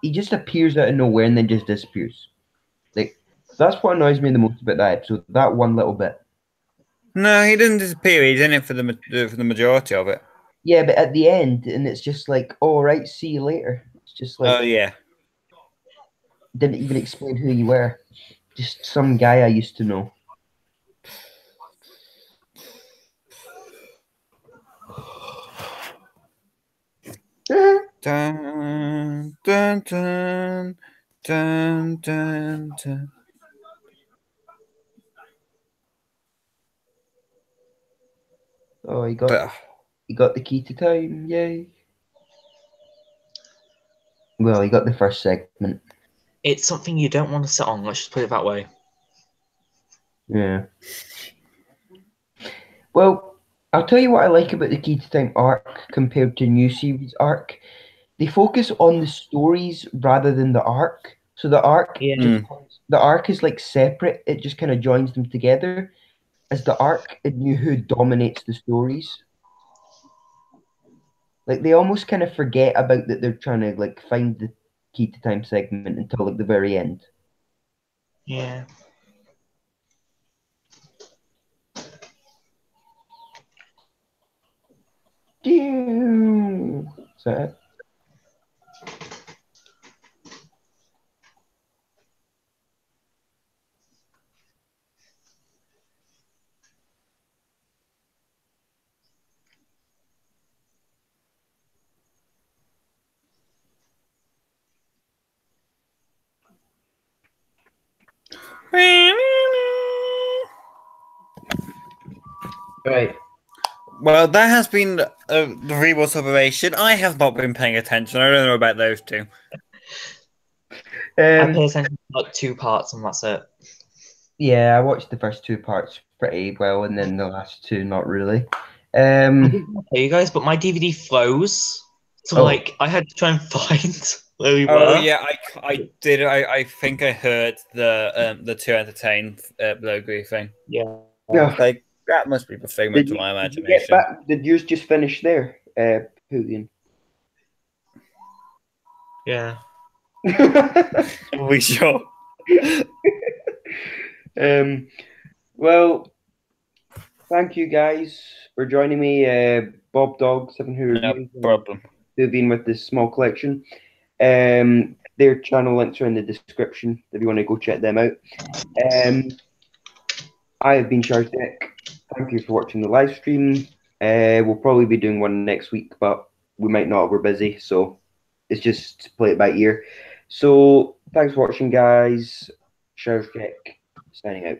He just appears out of nowhere and then just disappears. Like that's what annoys me the most about that episode. That one little bit. No, he didn't disappear. He's in it for the majority of it. Yeah, but at the end, and it's just like, oh right, see you later. It's just like, Oh yeah. didn't even explain who you were. Just some guy I used to know. Dun, dun, dun, dun, dun, dun. Oh, he got the key to time, yay! Well, he got the first segment. It's something you don't want to sit on. Let's just put it that way. Yeah. Well, I'll tell you what I like about the Key to Time arc compared to new series arc. They focus on the stories rather than the arc. So the arc the arc is like separate. It just kind of joins them together. As the arc in New Who dominates the stories. Like they almost kind of forget about that they're trying to like find the Key to Time segment until like the very end. Yeah. Is that it? Right. Well, that has been the rewatch operation. I have not been paying attention. I don't know about those two. I pay attention to like 2 parts and that's it. Yeah, I watched the first 2 parts pretty well, and then the last 2 not really. Hey, you guys, but my DVD froze, so Oh. like I had to try and find where we were. Oh yeah, I did. I think I heard the to entertain logo thing. Yeah. Yeah. Like that must be the figment of my Did you get imagination. back? Did yours just finish there, Julian? Yeah. Are we sure? Well, thank you guys for joining me, Bob Dog, 7 Who No Reviews, and problem. Vivian with this small collection. Their channel links are in the description if you want to go check them out. I have been Sharaz Jeks. Thank you for watching the live stream. We'll probably be doing one next week, but we might not. We're busy, so it's just play it by ear. So thanks for watching, guys. Sharaz Jeks signing out.